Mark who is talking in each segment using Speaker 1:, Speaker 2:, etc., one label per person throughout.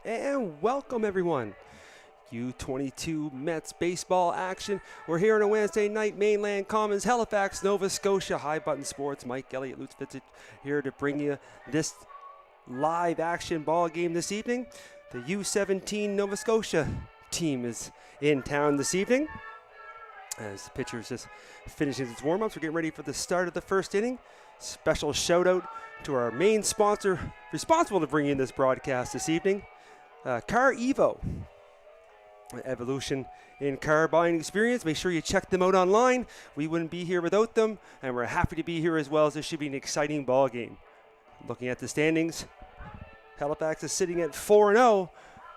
Speaker 1: and welcome everyone. U22 Mets baseball action. We're here on a Wednesday night, Mainland Commons, Halifax, Nova Scotia. High Button Sports, Mike Elliott, Lutz Fitzit here to bring you this live action ball game this evening. The U17 Nova Scotia team is in town this evening. As the pitcher is just finishing his warm-ups, we're getting ready for the start of the first inning. Special shout out to our main sponsor responsible to bring in this broadcast this evening, Car Evo. Evolution in car buying experience. Make sure you check them out online. We wouldn't be here without them, and we're happy to be here as well, as this should be an exciting ball game. Looking at the standings, Halifax is sitting at 4-0,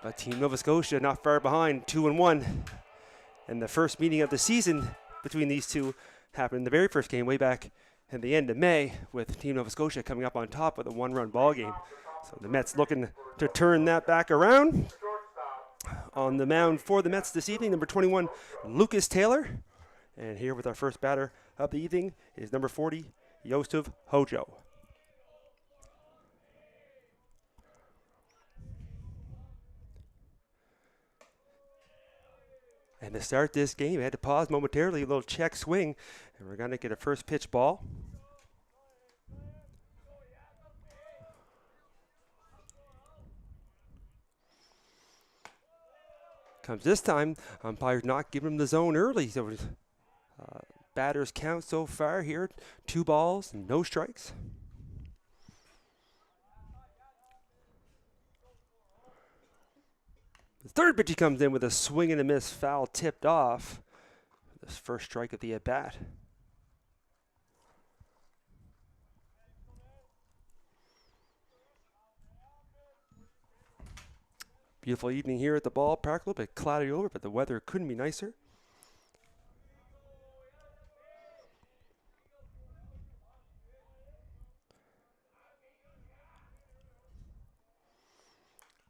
Speaker 1: but Team Nova Scotia not far behind, 2-1. And the first meeting of the season between these two happened in the very first game way back in the end of May, with Team Nova Scotia coming up on top with a one-run ball game. So the Mets looking to turn that back around. On the mound for the Mets this evening, number 21, Lucas Taylor. And here with our first batter of the evening is number 40, Yosef Hojo. And to start this game, I had to pause momentarily, a little check swing, and we're going to get a first pitch ball. Comes this time, umpire's not giving him the zone early. So batters count so far here, 2 balls, no strikes. The third pitch he comes in with a swing and a miss, foul tipped off. This first strike of the at-bat. Beautiful evening here at the ballpark. A little bit cloudy over, but the weather couldn't be nicer.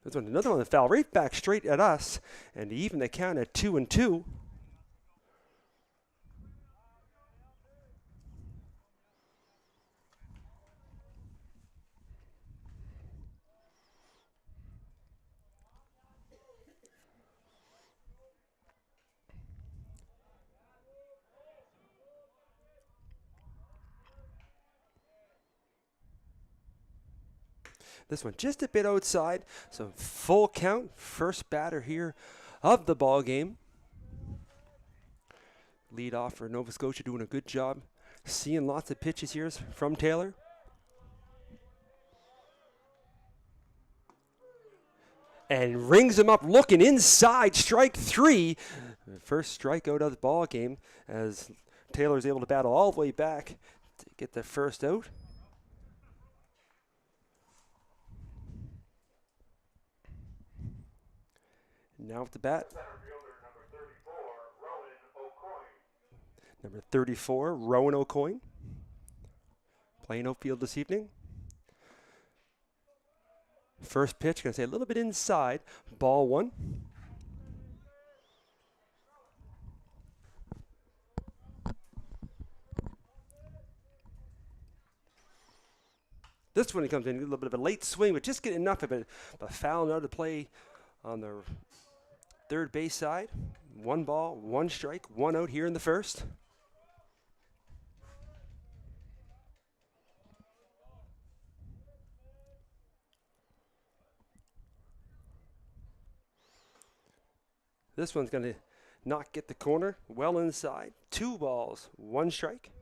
Speaker 1: This one, another one that fell right back straight at us, and to even the count at 2-2. This one just a bit outside, so full count. First batter here of the ball game. Lead off for Nova Scotia, doing a good job. Seeing lots of pitches here from Taylor. And rings him up, looking inside, strike 3. First strikeout of the ball game, as Taylor's able to battle all the way back to get the first out. Now with the bat, number 34, Rowan O'Coin, playing outfield this evening. First pitch, going to say a little bit inside, ball 1. This one he comes in, a little bit of a late swing, but just get enough of it, but foul out of play on the third base side. 1 ball, 1 strike, 1 out here in the first. This one's going to not get the corner, well inside. 2 balls, 1 strike.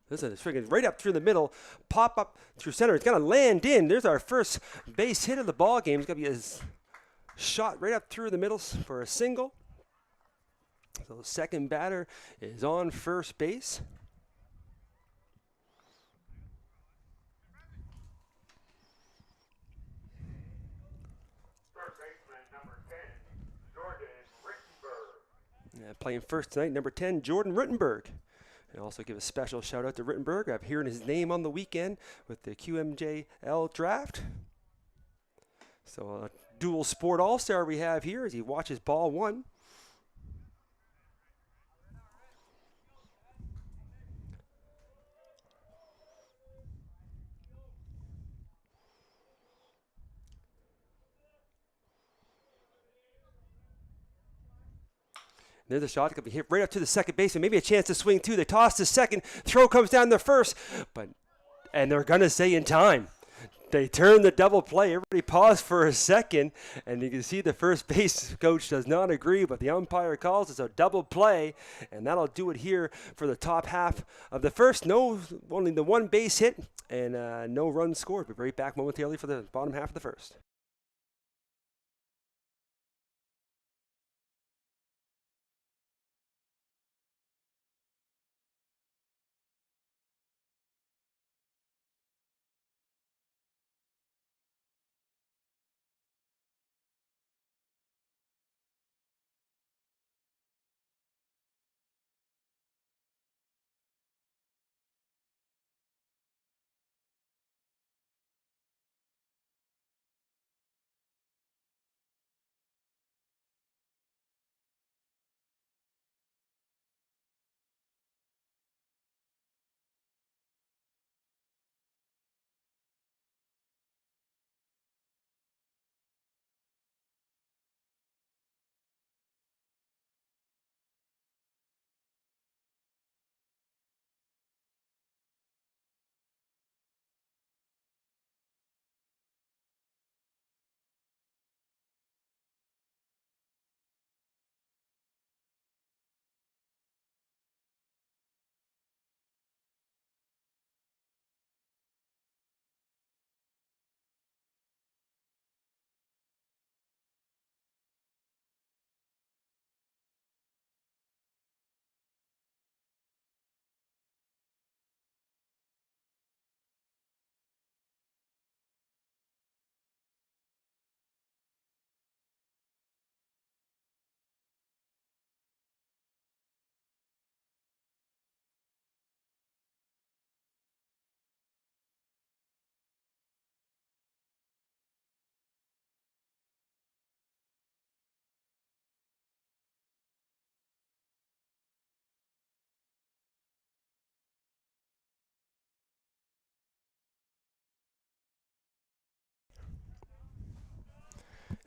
Speaker 1: This is swinging right up through the middle, pop up through center. It's going to land in. There's our first base hit of the ball game. It's going to be a shot right up through the middle for a single. So the second batter is on first base.
Speaker 2: First baseman number 10, Jordan Rittenberg.
Speaker 1: Playing first tonight, number 10, Jordan Rittenberg. And also give a special shout out to Rittenberg. I'm hearing his name on the weekend with the QMJL draft. So a dual sport all-star we have here as he watches ball 1. There's a shot. It could be hit right up to the second baseman. Maybe a chance to swing too. They toss to second. Throw comes down to first. And they're going to say in time. They turn the double play. Everybody paused for a second. And you can see the first base coach does not agree. But the umpire calls it a double play. And that'll do it here for the top half of the first. Only the one base hit. And no runs scored. We'll be right back momentarily for the bottom half of the first.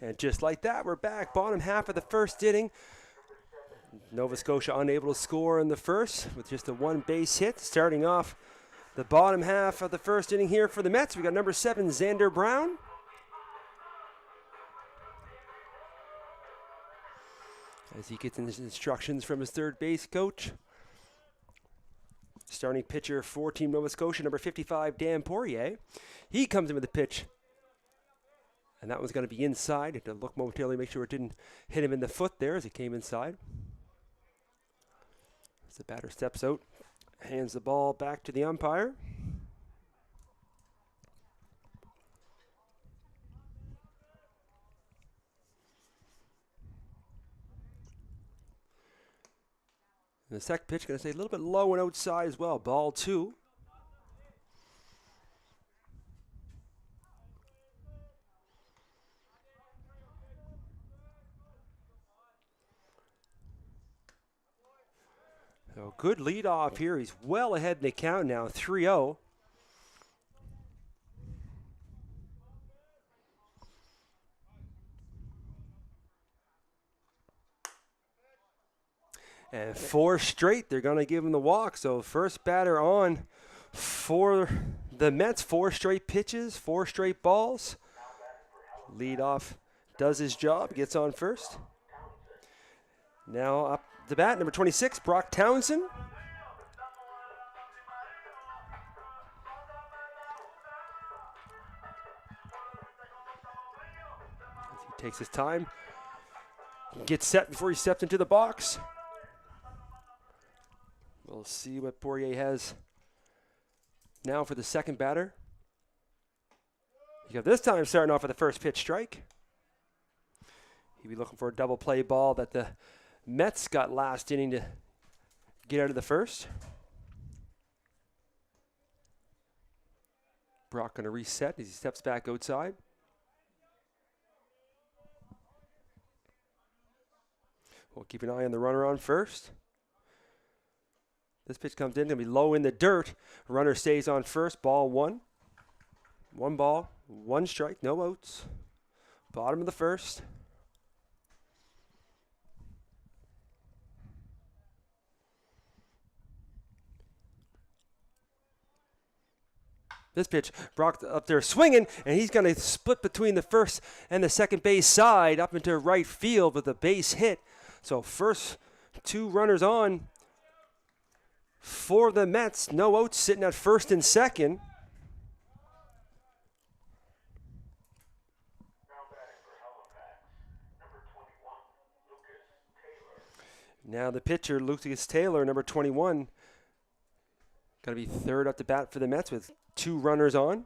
Speaker 1: And just like that, we're back. Bottom half of the first inning. Nova Scotia unable to score in the first with just a one base hit. Starting off the bottom half of the first inning here for the Mets, we got number 7, Xander Brown. As he gets his instructions from his third base coach. Starting pitcher for Team Nova Scotia, number 55, Dan Poirier. He comes in with the pitch. And that one's going to be inside. To look momentarily, make sure it didn't hit him in the foot there as he came inside. As the batter steps out, hands the ball back to the umpire. And the second pitch going to stay a little bit low and outside as well. Ball 2. So good lead off here. He's well ahead in the count now, 3-0. And 4 straight, they're going to give him the walk. So first batter on for the Mets, 4 straight pitches, 4 straight balls. Lead off does his job, gets on first. Now up the bat, number 26, Brock Townsend. As he takes his time, gets set before he steps into the box. We'll see what Poirier has now for the second batter. This time starting off with the first pitch strike. He'll be looking for a double play ball that the Mets got last inning to get out of the first. Brock going to reset as he steps back outside. We'll keep an eye on the runner on first. This pitch comes in, going to be low in the dirt. Runner stays on first, ball 1. 1 ball, 1 strike, no outs. Bottom of the first. This pitch, Brock up there swinging, and he's going to split between the first and the second base side up into right field with a base hit. So first 2 runners on for the Mets. No outs, sitting at first and second.
Speaker 2: Now batting for Halifax, number 21, Lucas Taylor.
Speaker 1: Now the pitcher, Lucas Taylor, number 21, going to be third up to bat for the Mets with 2 runners on.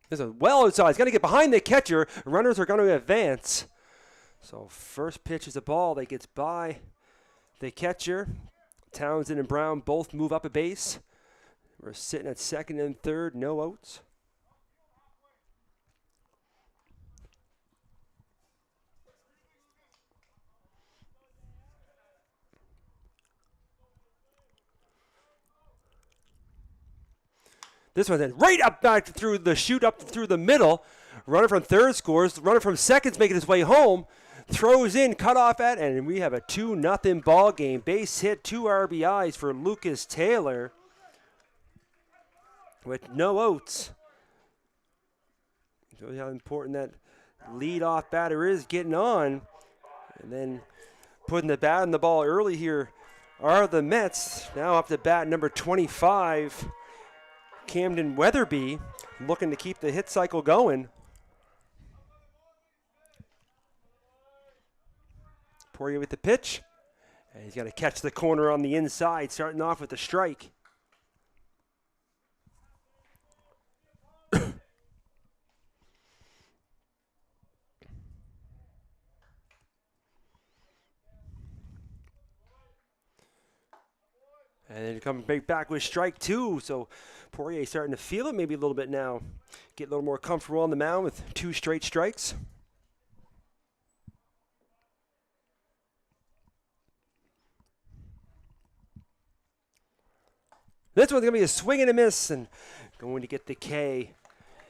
Speaker 1: This is well outside. He's going to get behind the catcher. Runners are going to advance. So first pitch is a ball that gets by the catcher. Townsend and Brown both move up a base. We're sitting at second and third, no outs. This one's in right up back through the chute, up through the middle. Runner from third scores. Runner from second's making his way home. Throws in, cut off at, and we have a 2-0 ball game. Base hit, 2 RBIs for Lucas Taylor with no outs. Shows you how important that leadoff batter is getting on. And then putting the bat on the ball early here are the Mets. Now up to bat number 25. Camden Weatherby looking to keep the hit cycle going. Poirier with the pitch. And he's got to catch the corner on the inside, starting off with the strike. And then coming right back with strike 2. So Poirier starting to feel it maybe a little bit now. Get a little more comfortable on the mound with 2 straight strikes. This one's going to be a swing and a miss. And going to get the K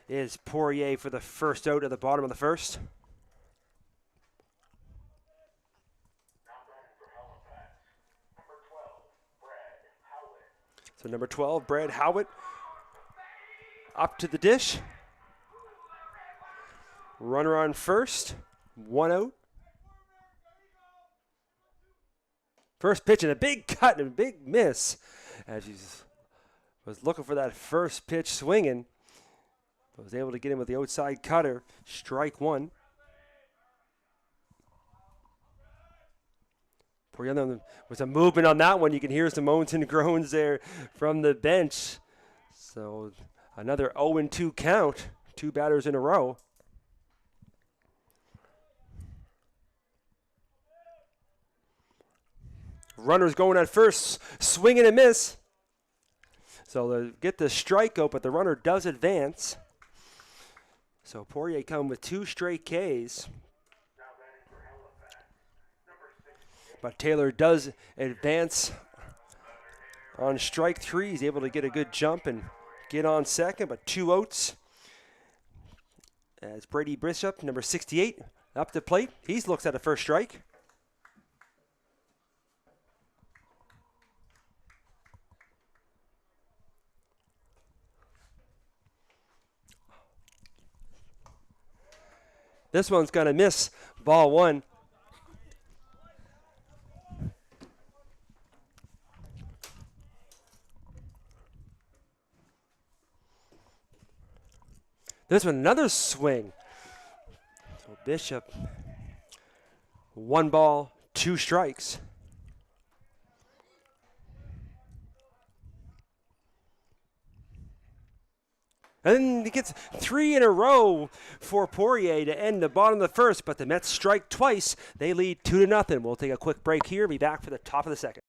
Speaker 1: is Poirier for the first out at the bottom of the first. So number 12, Brad Howitt, up to the dish. Runner on first, 1 out. First pitch and a big cut and a big miss as he was looking for that first pitch swinging. Was able to get him with the outside cutter, strike 1. With some movement on that one, you can hear some moans and groans there from the bench. So another 0-2 count, 2 batters in a row. Runners going at first, swing and a miss. So they get the strikeout, but the runner does advance. So Poirier come with 2 straight Ks. But Taylor does advance on strike 3. He's able to get a good jump and get on second, but 2 outs. As Brady Bishop, number 68, up the plate. He looks at a first strike. This one's going to miss, ball 1. This one, another swing. So Bishop, 1 ball, 2 strikes. And then he gets 3 in a row for Poirier to end the bottom of the first, but the Mets strike twice. They lead 2-0. We'll take a quick break here, be back for the top of the second.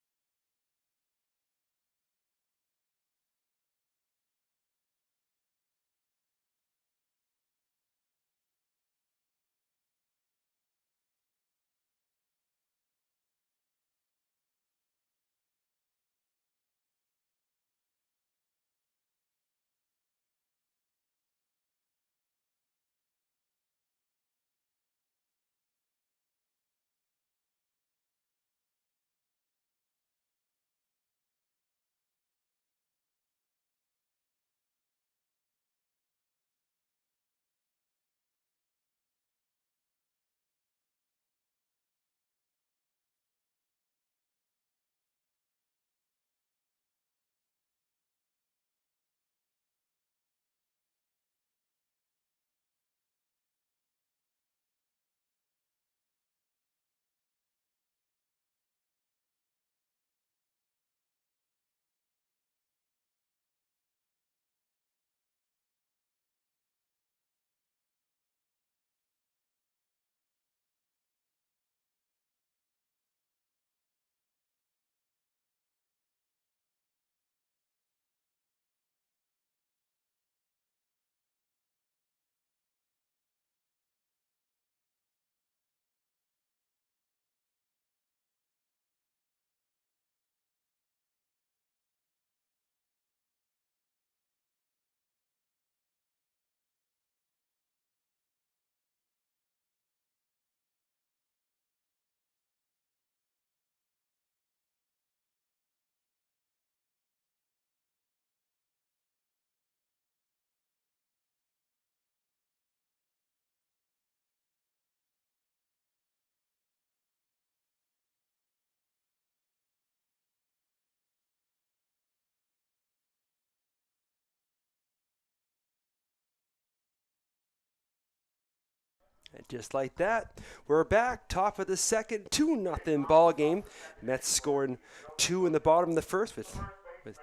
Speaker 1: And just like that, we're back. Top of the second, 2-0 ball game. Mets scoring 2 in the bottom of the first with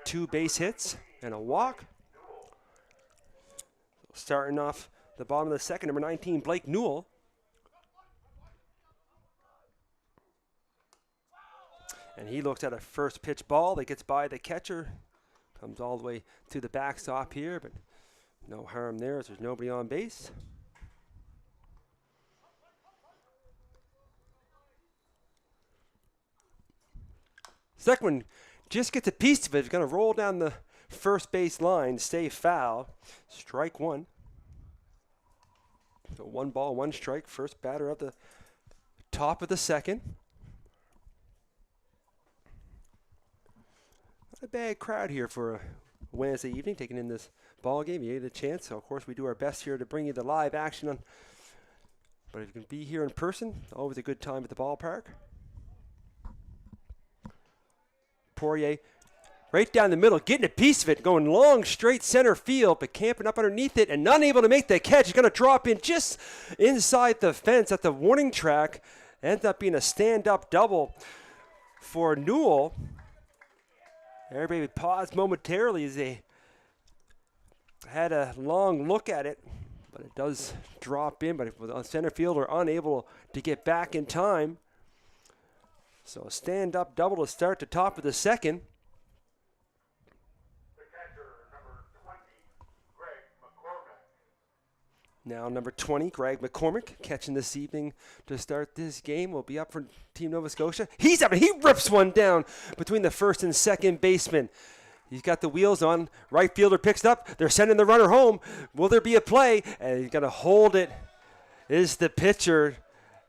Speaker 1: 2 base hits and a walk. Starting off the bottom of the second, number 19, Blake Newell. And he looks at a first pitch ball that gets by the catcher. Comes all the way to the backstop here, but no harm there as there's nobody on base. Second one just gets a piece of it. It's going to roll down the first base line, stay foul. Strike one. So 1 ball, 1 strike. First batter at the top of the second. Not a bad crowd here for a Wednesday evening, taking in this ball game. You get a chance. So, of course, we do our best here to bring you the live action on. But if you can be here in person, always a good time at the ballpark. Poirier right down the middle, getting a piece of it, going long straight center field, but camping up underneath it and unable to make the catch. He's going to drop in just inside the fence at the warning track. Ends up being a stand-up double for Newell. Everybody would pause momentarily as they had a long look at it, but it does drop in, but the center fielder unable to get back in time. So a stand-up double to start the top of the second.
Speaker 2: The catcher, number 20, Greg McCormick.
Speaker 1: Now number 20, Greg McCormick, catching this evening to start this game. Will be up for Team Nova Scotia. He's up and he rips one down between the first and second baseman. He's got the wheels on. Right fielder picks it up. They're sending the runner home. Will there be a play? And he's going to hold it. Is the pitcher.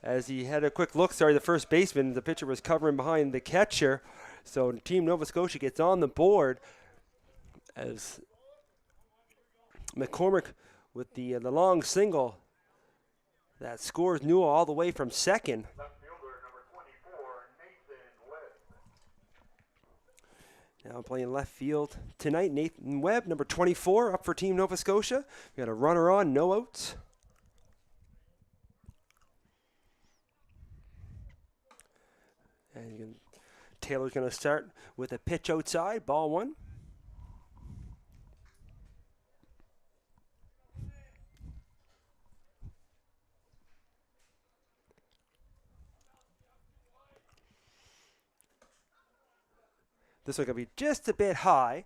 Speaker 1: As he had a quick look, the first baseman, the pitcher was covering behind the catcher. So Team Nova Scotia gets on the board as McCormick with the long single that scores Newell all the way from second.
Speaker 2: Left fielder, number 24, Nathan Webb.
Speaker 1: Now playing left field tonight, Nathan Webb, number 24, up for Team Nova Scotia. We got a runner on, no outs. And Taylor's going to start with a pitch outside, ball 1. This one's going to be just a bit high.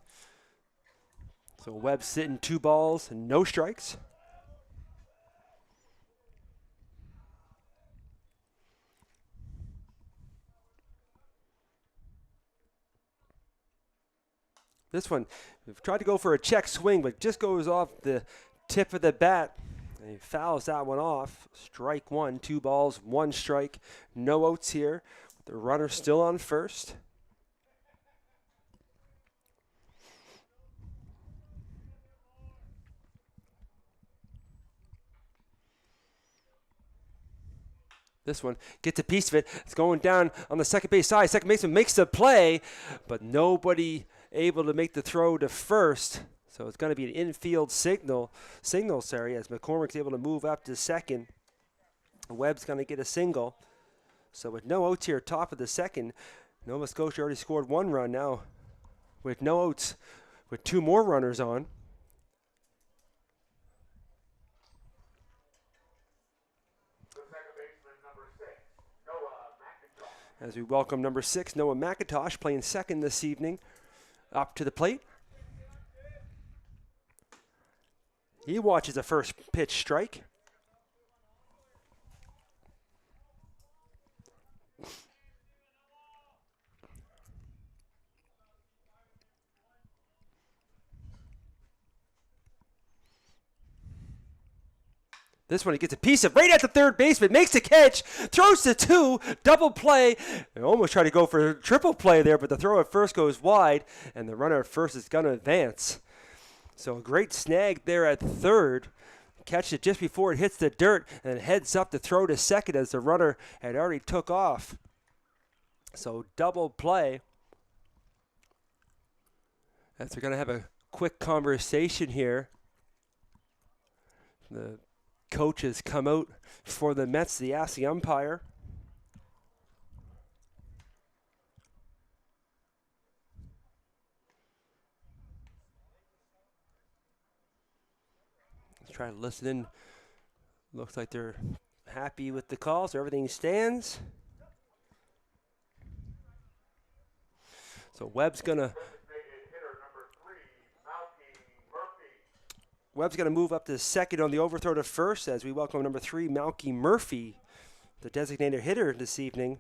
Speaker 1: So Webb sitting 2 balls and no strikes. This one, we've tried to go for a check swing, but just goes off the tip of the bat. And he fouls that one off. Strike 1, 2 balls, 1 strike. No outs here. The runner still on first. This one gets a piece of it. It's going down on the second base side. Second baseman makes the play, but nobody able to make the throw to first. So it's going to be an infield signal, as McCormick's able to move up to second. Webb's going to get a single. So with no outs here, top of the second, Nova Scotia already scored 1 run now. With no outs, with 2 more runners on. As we welcome number 6, Noah McIntosh, playing second this evening, up to the plate. He watches a first pitch strike. This one he gets a piece of right at the third baseman, makes the catch, throws to 2, double play. They almost try to go for a triple play there, but the throw at first goes wide, and the runner at first is going to advance. So a great snag there at third. Catch it just before it hits the dirt, and heads up to throw to second as the runner had already took off. So double play. As we're going to have a quick conversation here. The coaches come out for the Mets to ask the umpire. Let's try to listen in. Looks like they're happy with the call, so everything stands. So Webb's gonna move up to second on the overthrow to first as we welcome number 3, Malky Murphy, the designated hitter this evening,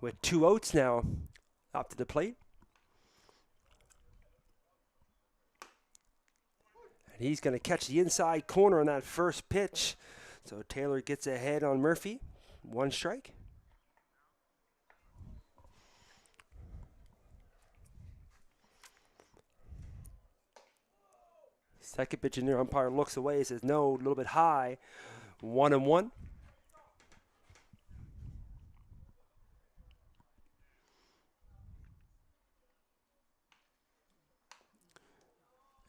Speaker 1: with 2 outs now up to the plate. And he's going to catch the inside corner on that first pitch. So Taylor gets ahead on Murphy. 1 strike. Second pitch in there, umpire looks away, says no, a little bit high. 1-1.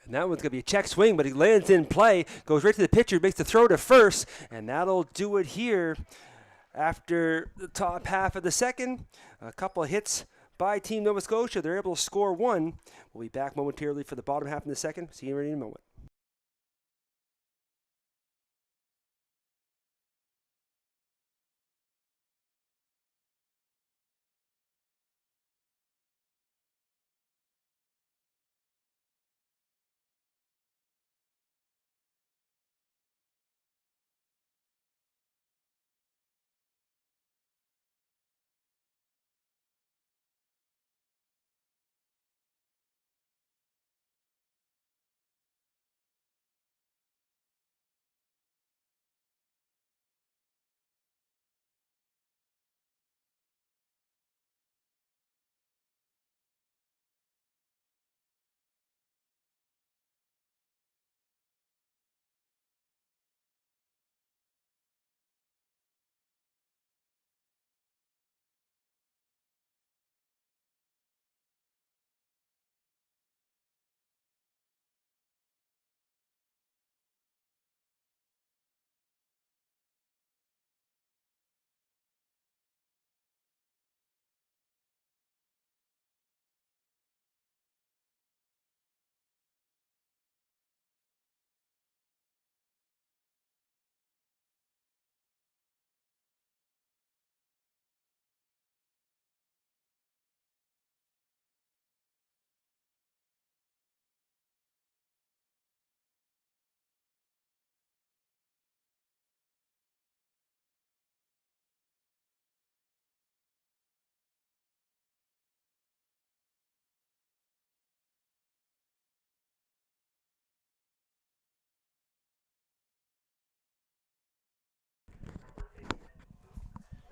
Speaker 1: And that one's going to be a check swing, but he lands in play, goes right to the pitcher, makes the throw to first, and that'll do it here after the top half of the second. A couple of hits by Team Nova Scotia. They're able to score 1. We'll be back momentarily for the bottom half in the second. See you in a moment.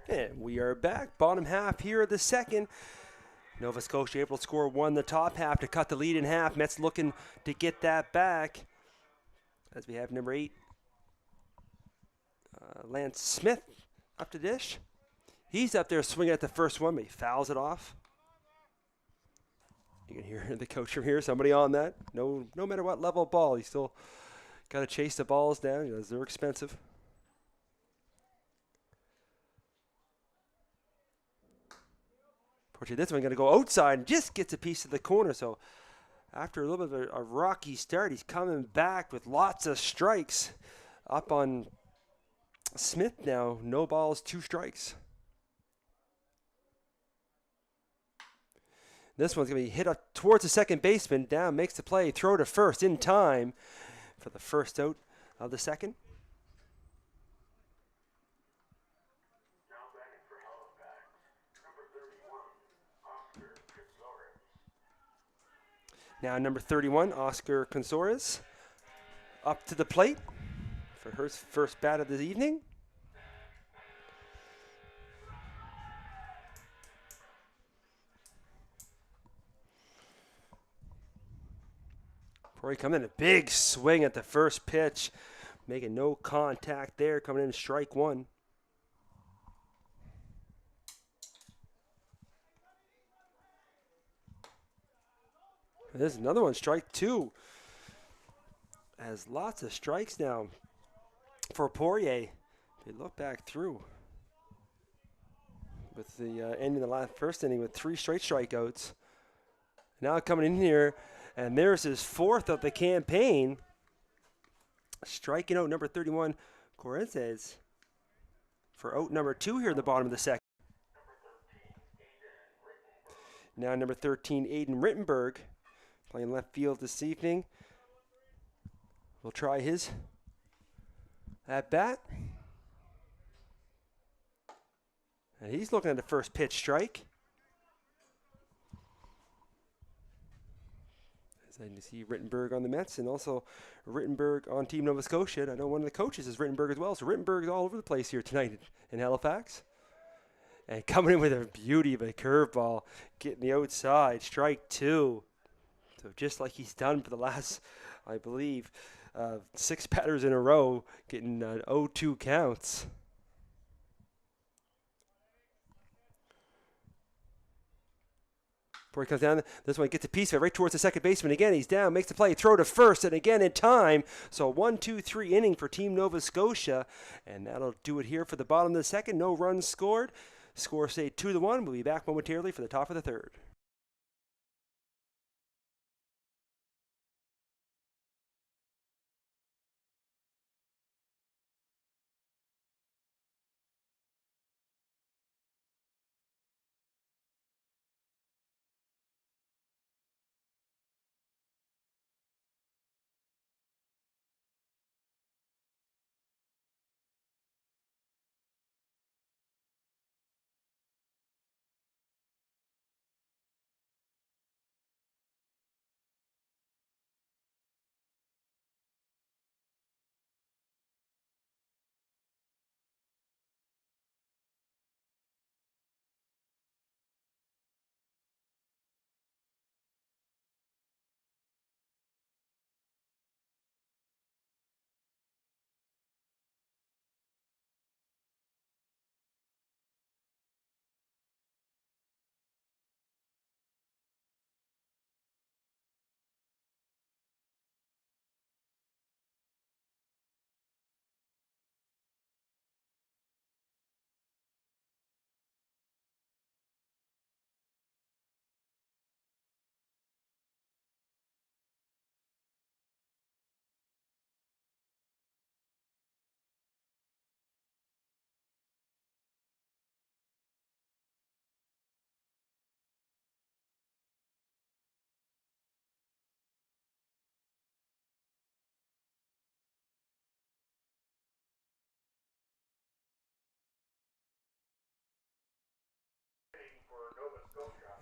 Speaker 1: And we are back. Bottom half here of the second. Nova Scotia able to score 1 the top half to cut the lead in half. Mets looking to get that back. As we have number 8, Lance Smith up to dish. He's up there swinging at the first one, but he fouls it off. You can hear the coach from here, somebody on that. No matter what level of ball, you still got to chase the balls down because they're expensive. Fortunately, this one going to go outside and just gets a piece of the corner. So after a little bit of a rocky start, he's coming back with lots of strikes. Up on Smith now, no balls, 2 strikes. This one's going to be hit up towards the second baseman. Down, makes the play, throw to first in time for the first out of the second.
Speaker 2: Now batting for Halifax, number 31, Oscar Consores.
Speaker 1: Now number 31, Oscar Consores, up to the plate for her first bat of the evening. Corey coming in, a big swing at the first pitch, making no contact there, coming in strike 1. There's another one, strike 2. Has lots of strikes now for Poirier. They look back through with the end of the first inning with 3 straight strikeouts. Now coming in here, and there's his 4th of the campaign. Striking out number 31, Correntes, for out number 2 here in the bottom of the second. Now number 13, Aiden Rittenberg, playing left field this evening. We'll try his at bat. And he's looking at the first pitch strike. As I see Rittenberg on the Mets and also Rittenberg on Team Nova Scotia. And I know one of the coaches is Rittenberg as well. So Rittenberg's all over the place here tonight in Halifax. And coming in with a beauty of a curveball, getting the outside, strike 2. So just like he's done for the last, I believe, 6 batters in a row, getting 0-2 counts. Before he comes down, this one gets a piece of it right towards the second baseman. Again, he's down, makes the play, throw to first, and again in time. So 1-2-3 inning for Team Nova Scotia, and that'll do it here for the bottom of the second. No runs scored. Score stayed 2-1. We'll be back momentarily for the top of the third.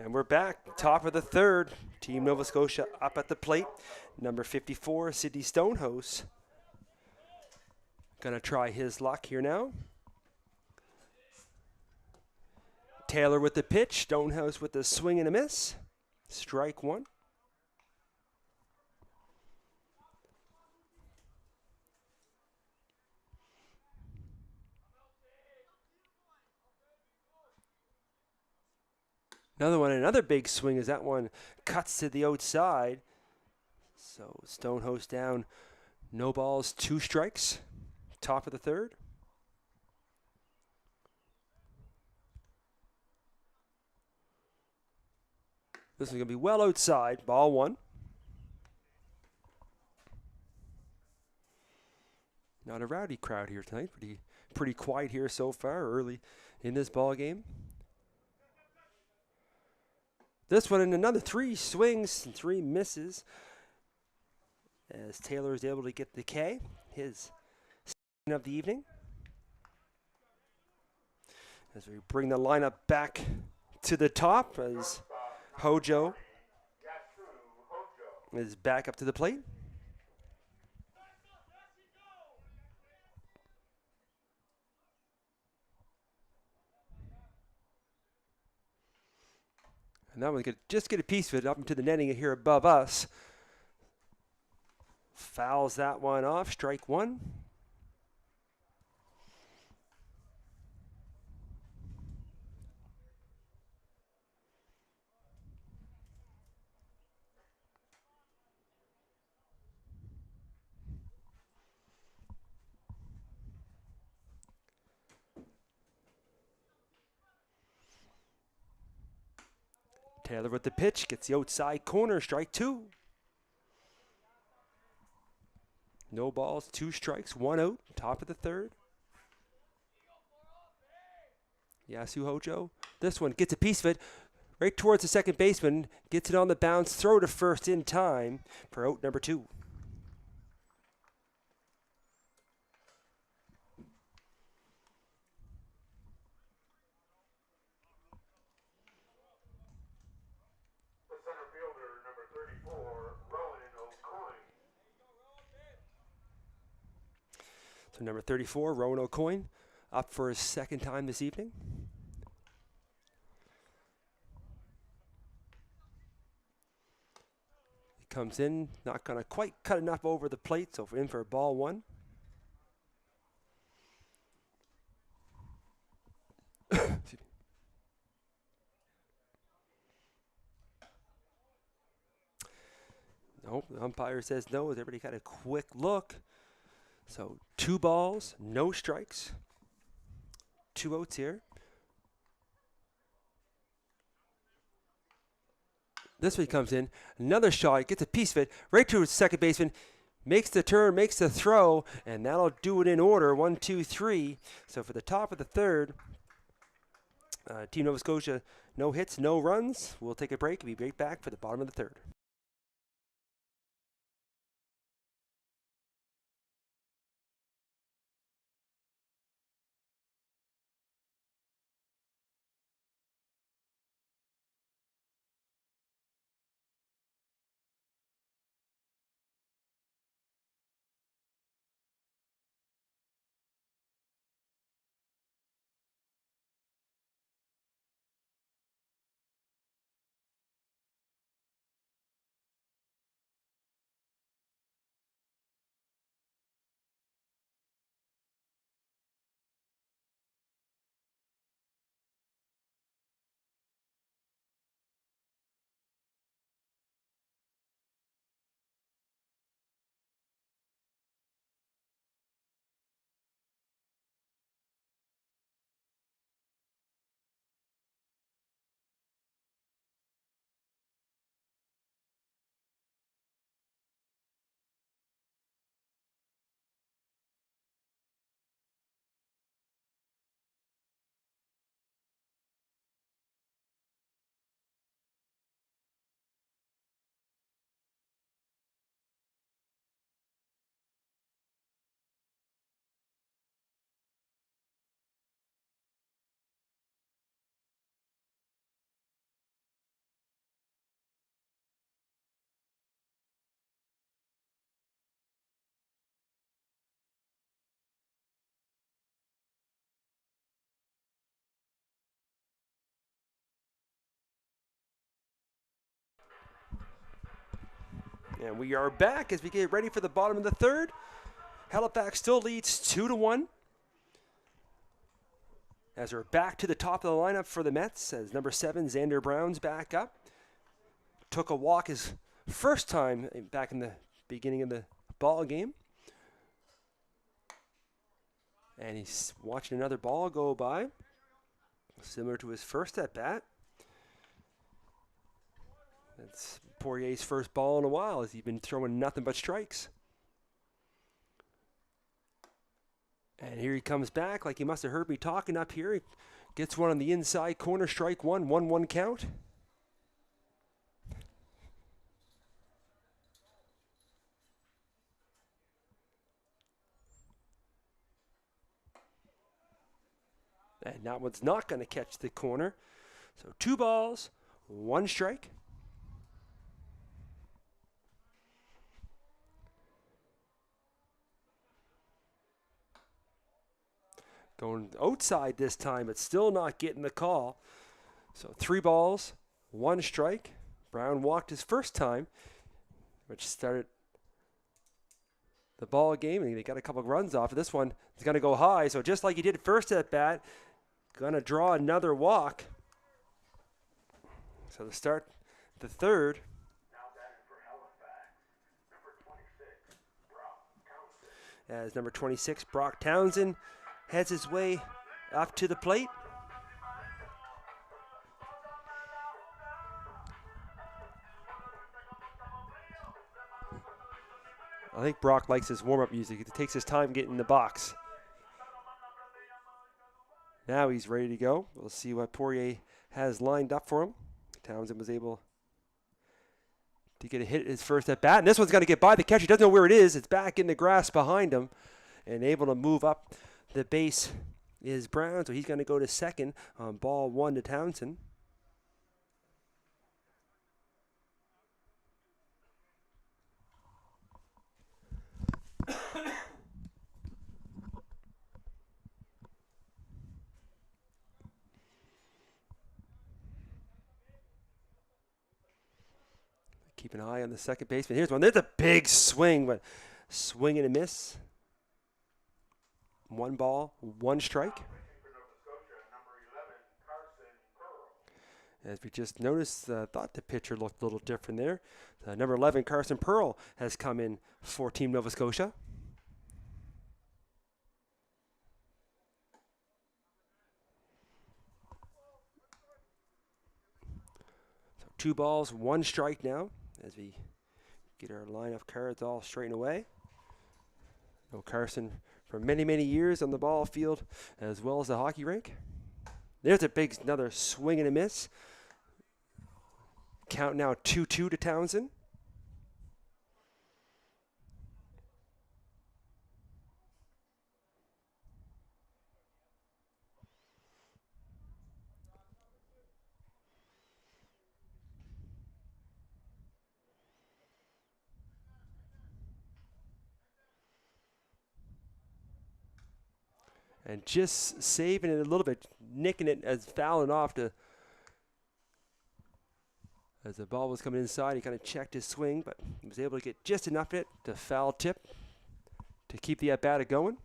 Speaker 1: And we're back, top of the third. Team Nova Scotia up at the plate. Number 54, Sidney Stonehouse. Gonna try his luck here now. Taylor with the pitch, Stonehouse with the swing and a miss. Strike 1. Another big swing as that one cuts to the outside. So Stonehouse down, no balls, 2 strikes, top of the third. This is going to be well outside, ball 1. Not a rowdy crowd here tonight, pretty quiet here so far early in this ball game. This one in another 3 swings and 3 misses as Taylor is able to get the K, his second of the evening. As we bring the lineup back to the top as Hojo is back up to the plate. And that one could just get a piece of it up into the netting here above us. Fouls that one off, strike 1. Taylor with the pitch, gets the outside corner, strike 2. No balls, 2 strikes, 1 out, top of the 3rd. Yasu Hojo, this one gets a piece of it, right towards the second baseman, gets it on the bounce, throw to first in time for out number 2.
Speaker 2: The center fielder, number 34, Rowan O'Coin.
Speaker 1: So number 34, Rowan O'Coin, up for his 2nd time this evening. He comes in, not going to quite cut enough over the plate, so in for ball 1. Nope, the umpire says no, as everybody got a quick look. So 2 balls, no strikes, 2 outs here. This one comes in, another shot, gets a piece of it, right to his second baseman, makes the turn, makes the throw, and that'll do it in order, 1, 2, 3. So for the top of the 3rd, Team Nova Scotia, no hits, no runs. We'll take a break and be right back for the bottom of the 3rd. And we are back as we get ready for the bottom of the 3rd. Halifax still leads 2-1. As we're back to the top of the lineup for the Mets, as number 7, Xander Brown's back up. Took a walk his first time back in the beginning of the ball game. And he's watching another ball go by, similar to his first at bat. That's Poirier's first ball in a while, as he's been throwing nothing but strikes. And here he comes back, like he must have heard me talking up here. He gets one on the inside corner, strike 1, 1-1 count. And that one's not going to catch the corner. So 2 balls, 1 strike. Going outside this time, but still not getting the call. So 3 balls, 1 strike. Brown walked his first time, which started the ball game, and they got a couple of runs off. This one is going to go high. So just like he did first at bat, going to draw another walk. So to start the 3rd.
Speaker 2: Now batting for Halifax, number 26, Brock Townsend.
Speaker 1: As number 26, Brock Townsend, heads his way up to the plate. I think Brock likes his warm-up music. He takes his time getting in the box. Now he's ready to go. We'll see what Poirier has lined up for him. Townsend was able to get a hit his first at bat, and this one's going to get by the catcher. He doesn't know where it is. It's back in the grass behind him, and able to move up the base is Brown, so he's going to go to second on ball one to Townsend. Keep an eye on the second baseman. Here's one. There's a big swing, but swing and a miss. 1 ball, 1 strike.
Speaker 2: For Nova Scotia, number 11, Carson Pearl.
Speaker 1: As we just noticed, thought the pitcher looked a little different there. Number 11, Carson Pearl, has come in for Team Nova Scotia. So 2 balls, 1 strike now as we get our line of cards all straightened away. No Carson for many, many years on the ball field as well as the hockey rink. There's a big, another swing and a miss. Count now 2-2 to Townsend. And just saving it a little bit, nicking it as fouling off to, as the ball was coming inside, he kind of checked his swing, but he was able to get just enough of it to foul tip to keep the at-bat going.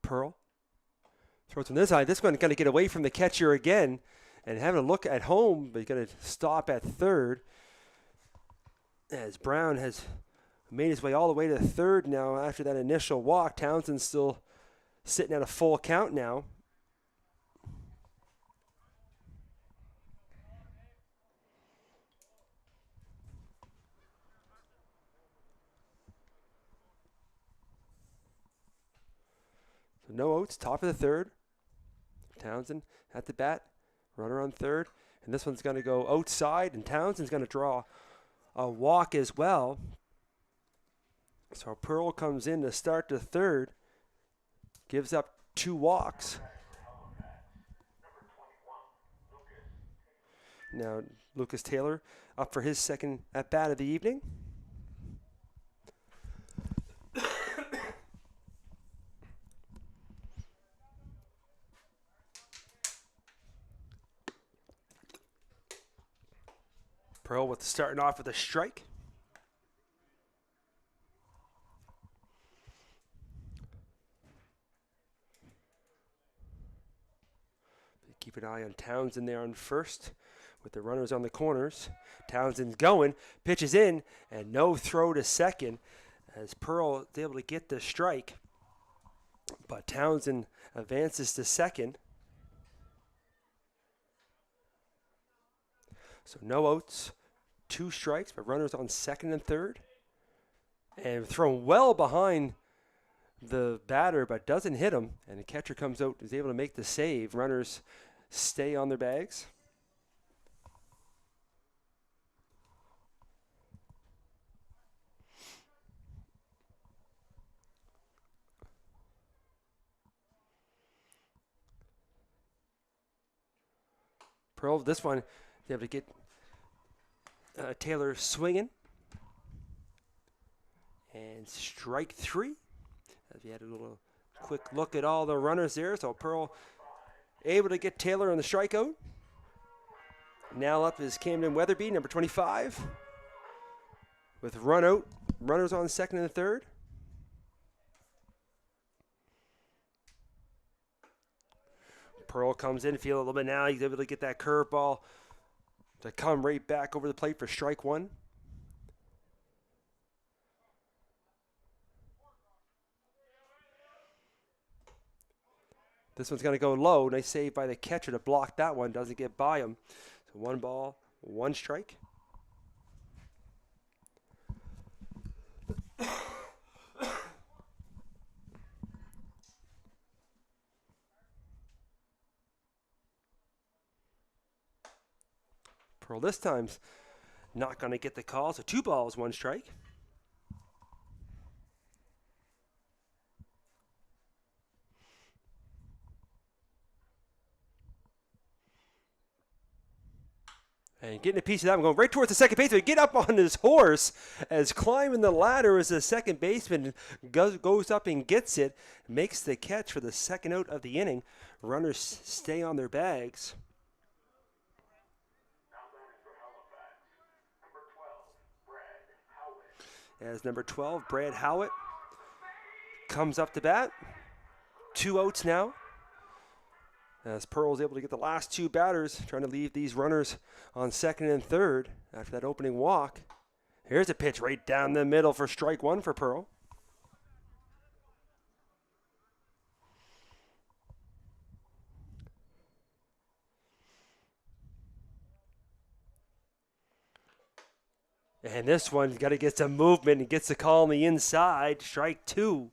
Speaker 1: Pearl throws from this side. This one going to get away from the catcher again and having a look at home, but he's going to stop at third as Brown has made his way all the way to third now after that initial walk. Townsend's still sitting at a full count now. So no outs, top of the third. Townsend at the bat, runner on third. And this one's going to go outside, and Townsend's going to draw a walk as well. So Pearl comes in to start the third, gives up 2 walks. Now Lucas Taylor up for his second at-bat of the evening. Pearl with starting off with a strike. Keep an eye on Townsend there on first with the runners on the corners. Townsend's going, pitches in, and no throw to second as Pearl is able to get the strike. But Townsend advances to second. So no outs, 2 strikes, but runners on second and third. And thrown well behind the batter, but doesn't hit him. And the catcher comes out, is able to make the save. Runners stay on their bags. Pearl, this one, they able to get Taylor swinging. And strike 3. As we had a little quick look at all the runners there. So Pearl able to get Taylor on the strikeout. Now up is Camden Weatherby, number 25. With run out, runners on second and third. Pearl comes in, feel a little bit now. He's able to get that curveball to come right back over the plate for strike 1. This one's going to go low. Nice save by the catcher to block that one. Doesn't get by him. So 1 ball, 1 strike. Pearl this time's not going to get the call. So 2 balls, 1 strike. And getting a piece of that one, going right towards the second baseman. Get up on his horse as climbing the ladder as the second baseman goes up and gets it. Makes the catch for the second out of the inning. Runners stay on their bags.
Speaker 2: Now batting for Halifax, number 12, Brad Howitt.
Speaker 1: As number 12, Brad Howitt comes up to bat. 2 outs now. As Pearl's able to get the last 2 batters, trying to leave these runners on second and third after that opening walk. Here's a pitch right down the middle for strike 1 for Pearl. And this one's got to get some movement and gets the call on the inside. Strike 2.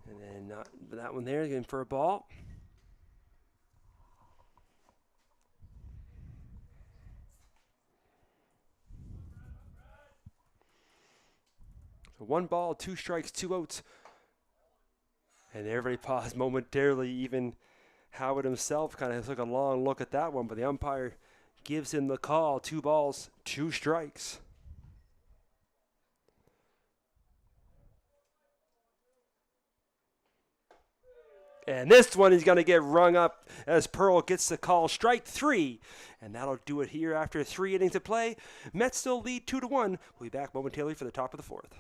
Speaker 1: And then not that one there, going for a ball. So 1 ball, 2 strikes, 2 outs. And everybody paused momentarily. Even Howard himself kind of took a long look at that one, but the umpire gives him the call. 2 balls, 2 strikes. And this one is going to get rung up as Pearl gets the call. Strike 3. And that'll do it here after 3 innings of play. Mets still lead 2-1. We'll be back momentarily for the top of the 4th.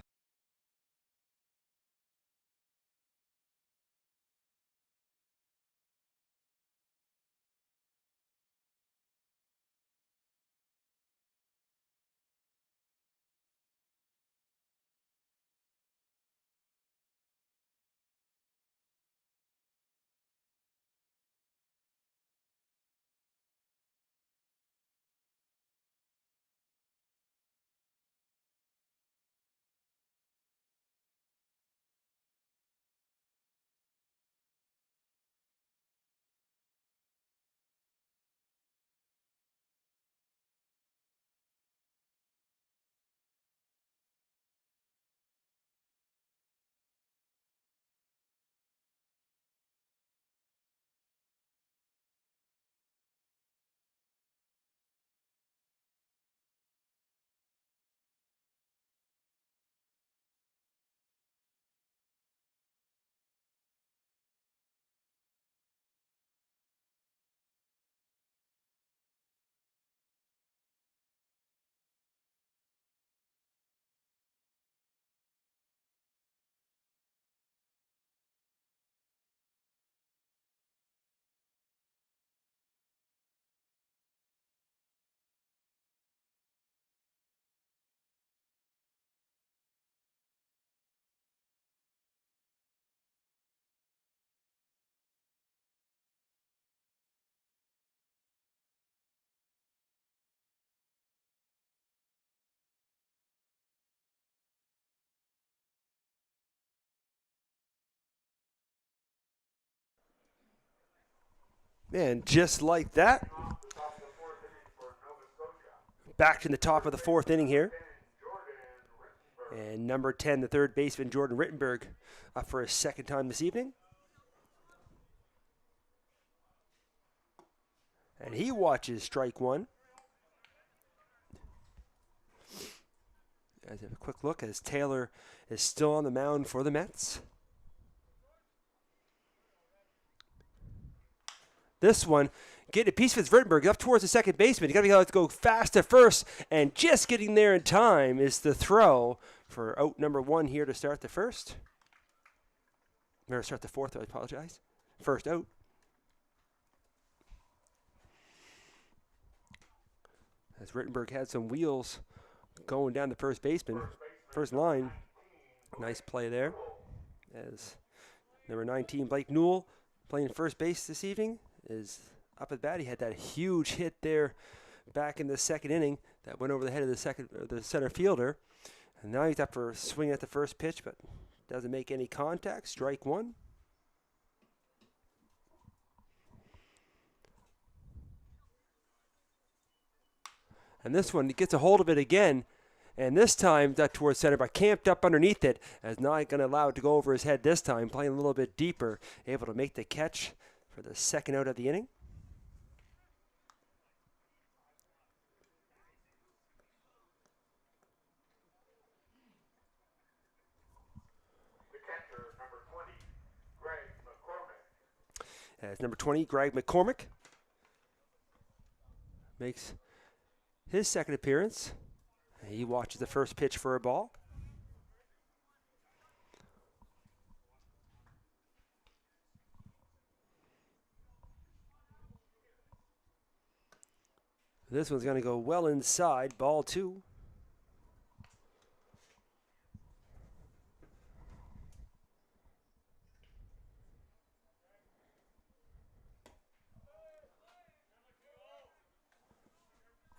Speaker 1: And just like that, back to the top of the 4th inning here. And number 10, the third baseman, Jordan Rittenberg, up for his 2nd time this evening. And he watches strike 1. As a quick look as Taylor is still on the mound for the Mets. This one, getting a piece of Rittenberg up towards the second baseman. You got to be able to go fast at first, and just getting there in time is the throw for out number 1 here to start the 1st. Or start the 4th, I apologize. First out. as Rittenberg had some wheels going down the first line. Nice play there. As number 19, Blake Newell, playing first base this evening, is up at bat. He had that huge hit there back in the second inning that went over the head of the center fielder. And now he's up for swinging at the first pitch, but doesn't make any contact. Strike one. And this one, he gets a hold of it again. And this time, that towards center, but camped up underneath it, as not going to allow it to go over his head this time, playing a little bit deeper, able to make the catch for the second out of the inning.
Speaker 2: The catcher, number 20, Greg McCormick.
Speaker 1: As number 20, Greg McCormick makes his second appearance. He watches the first pitch for a ball. This one's going to go well inside, ball two.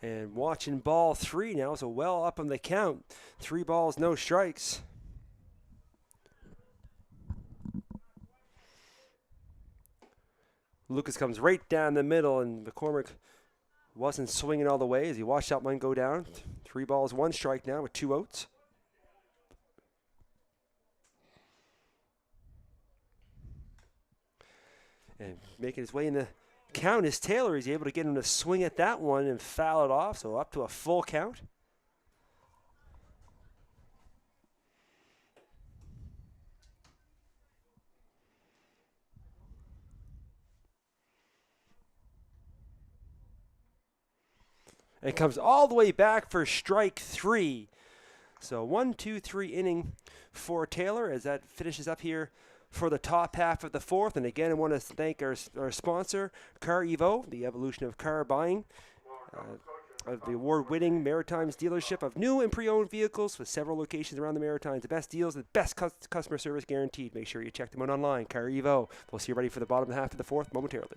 Speaker 1: And watching ball three now, so well up on the count. 3 balls, no strikes. Lucas comes right down the middle, and McCormick wasn't swinging all the way as he watched that one go down. 3 balls, 1 strike now with 2 outs. And making his way in the count is Taylor. He's able to get him to swing at that one and foul it off, so up to a full count. And comes all the way back for strike 3. So 1, 2, 3 inning for Taylor as that finishes up here for the top half of the fourth. And again, I want to thank our sponsor, Car Evo, the evolution of car buying, of the award-winning Maritimes dealership of new and pre-owned vehicles with several locations around the Maritimes. The best deals, the best customer service guaranteed. Make sure you check them out online, Car Evo. We'll see you ready for the bottom half of the fourth momentarily.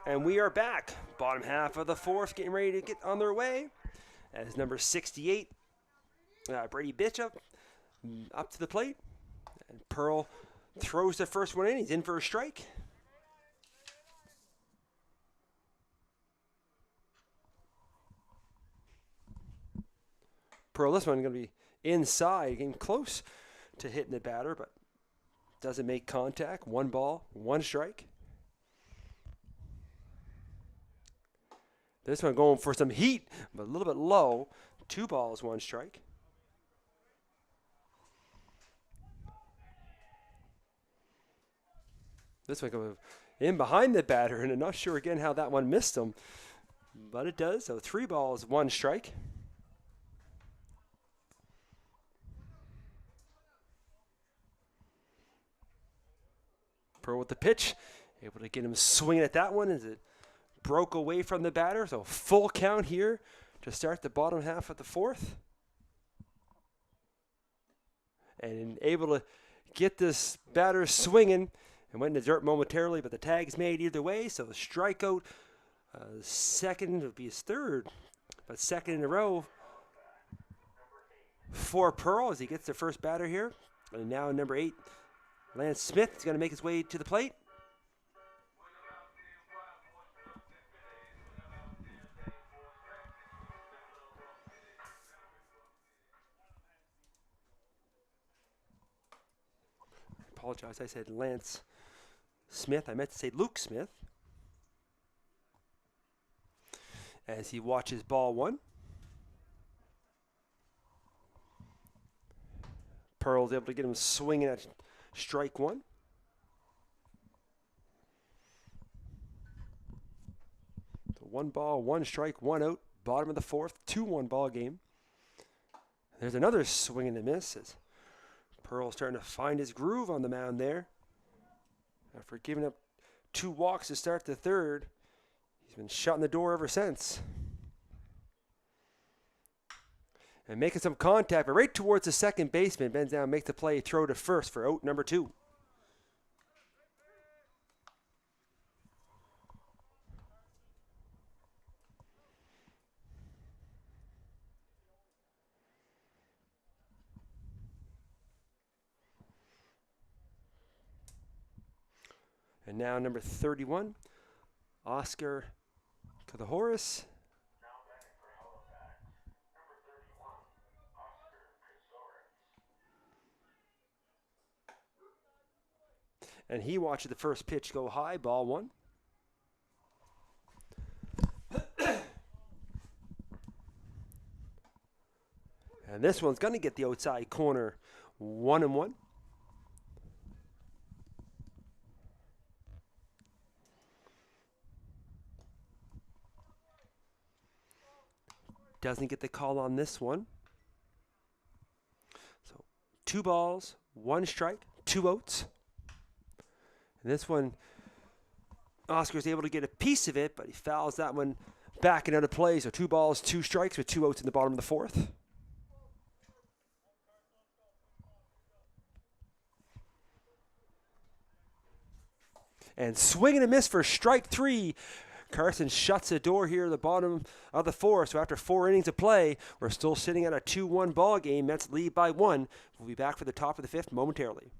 Speaker 1: And we are back. Bottom half of the fourth, getting ready to get on their way. As number 68, Brady Bishop, up to the plate. And Pearl throws the first one in. He's in for a strike. Pearl, this one going to be inside. Getting close to hitting the batter, but doesn't make contact. 1 ball, 1 strike. This one going for some heat, but a little bit low. 2 balls, 1 strike. This one going in behind the batter, and I'm not sure again how that one missed him, but it does. So 3 balls, 1 strike. Pearl with the pitch, able to get him swinging at that one as it broke away from the batter. So full count here to start the bottom half of the 4th. And able to get this batter swinging and went in the dirt momentarily, but the tag's made either way. So the strikeout, second would be his 3rd, but 2nd in a row for Pearl as he gets the first batter here. And now number 8, Lance Smith is going to make his way to the plate. I apologize, I said Lance Smith. I meant to say Luke Smith. As he watches ball 1. Pearl's able to get him swinging at strike 1. So 1 ball, 1 strike, 1 out. Bottom of the 4th, 2-1 ball game. There's another swing and a miss as Pearl's starting to find his groove on the mound there. After giving up 2 walks to start the 3rd, he's been shutting the door ever since. And making some contact, but right towards the second baseman. Bends down, makes the play, throw to first for out number 2. And now number 31, Oscar Kathahoris.
Speaker 2: Now batting for Halifax, number 31, Oscar Kazorek.
Speaker 1: And he watches the first pitch go high, ball 1. And this one's going to get the outside corner, 1-1. Doesn't get the call on this one. So 2 balls, 1 strike, 2 outs. And this one, Oscar's able to get a piece of it, but he fouls that one back and out of play. So 2 balls, 2 strikes with 2 outs in the bottom of the 4th. And swing and a miss for strike 3. Carson shuts the door here at the bottom of the 4th. So after 4 innings of play, we're still sitting at a 2-1 ball game. Mets lead by 1. We'll be back for the top of the 5th momentarily.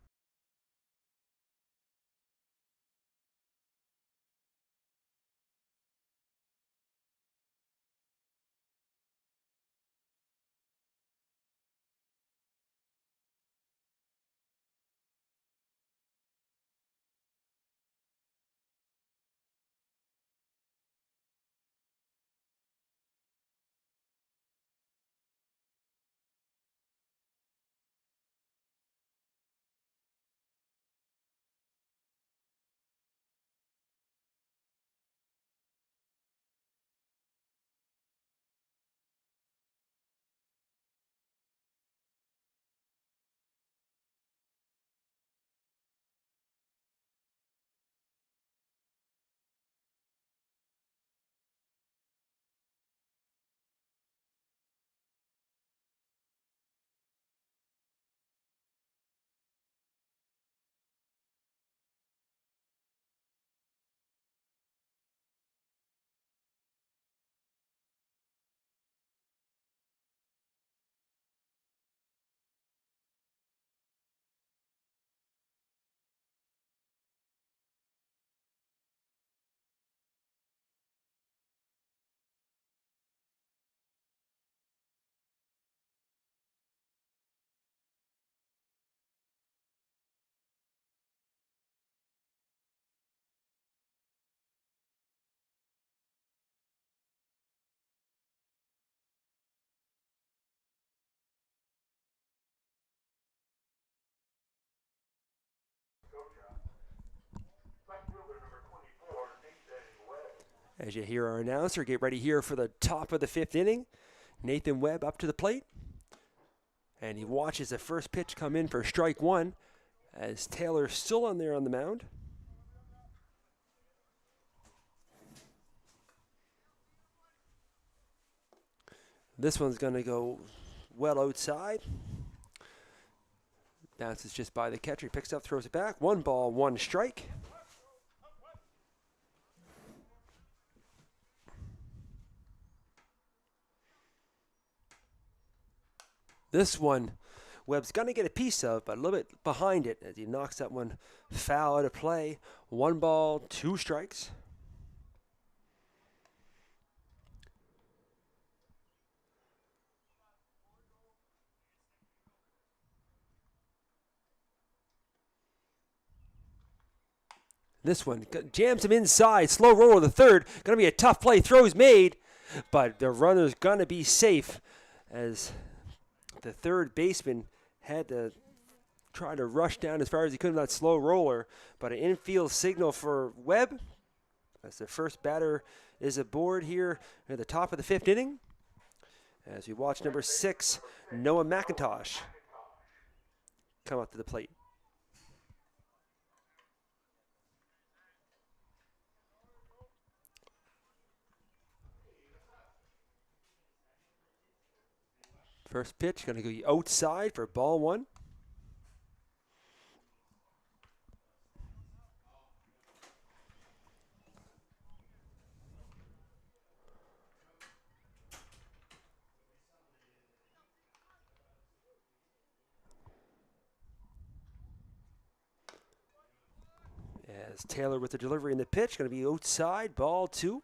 Speaker 1: As you hear our announcer, get ready here for the top of the 5th inning. Nathan Webb up to the plate. And he watches the first pitch come in for strike one as Taylor's still on there on the mound. This one's going to go well outside. Bounces just by the catcher. He picks up, throws it back. 1 ball, 1 strike. This one, Webb's going to get a piece of, but a little bit behind it as he knocks that one foul out of play. 1 ball, 2 strikes. This one jams him inside. Slow roller to the third. Going to be a tough play. Throws made, but the runner's going to be safe as the third baseman had to try to rush down as far as he could with that slow roller. But an infield signal for Webb as the first batter is aboard here at the top of the 5th inning. As we watch number 6, Noah McIntosh, come up to the plate. First pitch going to go outside for ball 1. As Taylor with the delivery in the pitch, going to be outside, ball 2.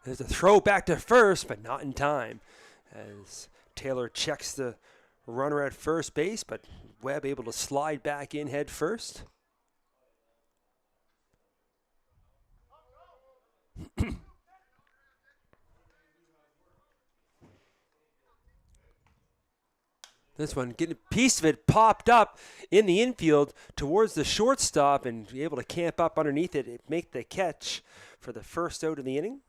Speaker 1: There's a throw back to first, but not in time. As Taylor checks the runner at first base, but Webb able to slide back in head first. This one, getting a piece of it popped up in the infield towards the shortstop and be able to camp up underneath it and make the catch for the first out of the inning.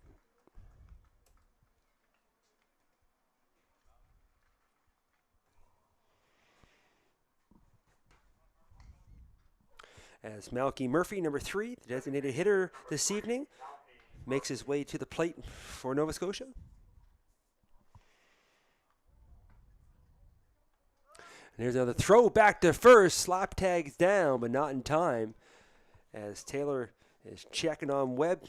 Speaker 1: As Malky Murphy, number 3, the designated hitter this evening, makes his way to the plate for Nova Scotia. And here's another throw back to first. Slap tags down, but not in time. As Taylor is checking on Webb,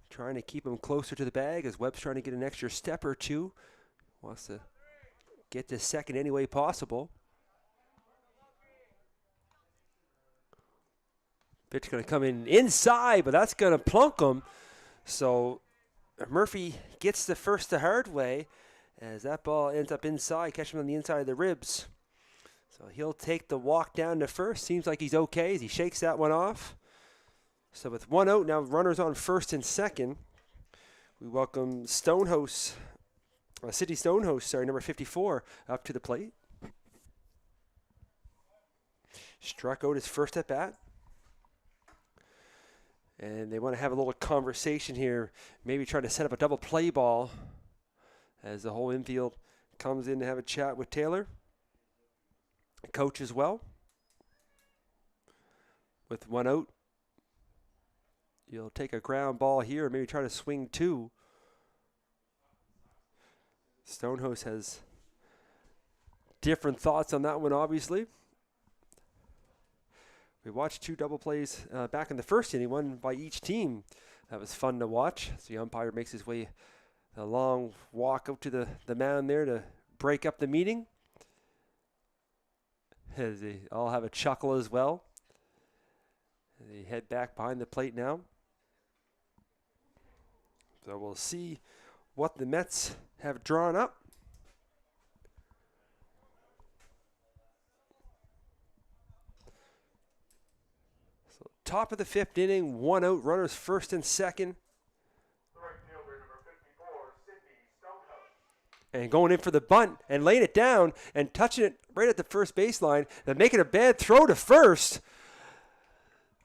Speaker 1: trying to keep him closer to the bag as Webb's trying to get an extra step or two. Wants to get to second any way possible. Pitch going to come in inside, but that's going to plunk him. So Murphy gets the first the hard way as that ball ends up inside, catching him on the inside of the ribs. So he'll take the walk down to first. Seems like he's okay as he shakes that one off. So with 1 out, now runners on first and second. We welcome City Stonehouse, number 54, up to the plate. Struck out his first at bat. And they want to have a little conversation here, maybe trying to set up a double play ball as the whole infield comes in to have a chat with Taylor. Coach as well. With 1 out, you'll take a ground ball here, maybe try to swing 2. Stonehouse has different thoughts on that one, obviously. We watched 2 double plays back in the first inning, one by each team. That was fun to watch. So the umpire makes his way a long walk out to the mound there to break up the meeting. As they all have a chuckle as well. They head back behind the plate now. So we'll see what the Mets have drawn up. So top of the 5th inning, 1 out, runners first and second.
Speaker 2: The right fielder, number 54, Sydney
Speaker 1: And going in for the bunt and laying it down and touching it right at the first baseline and making a bad throw to first.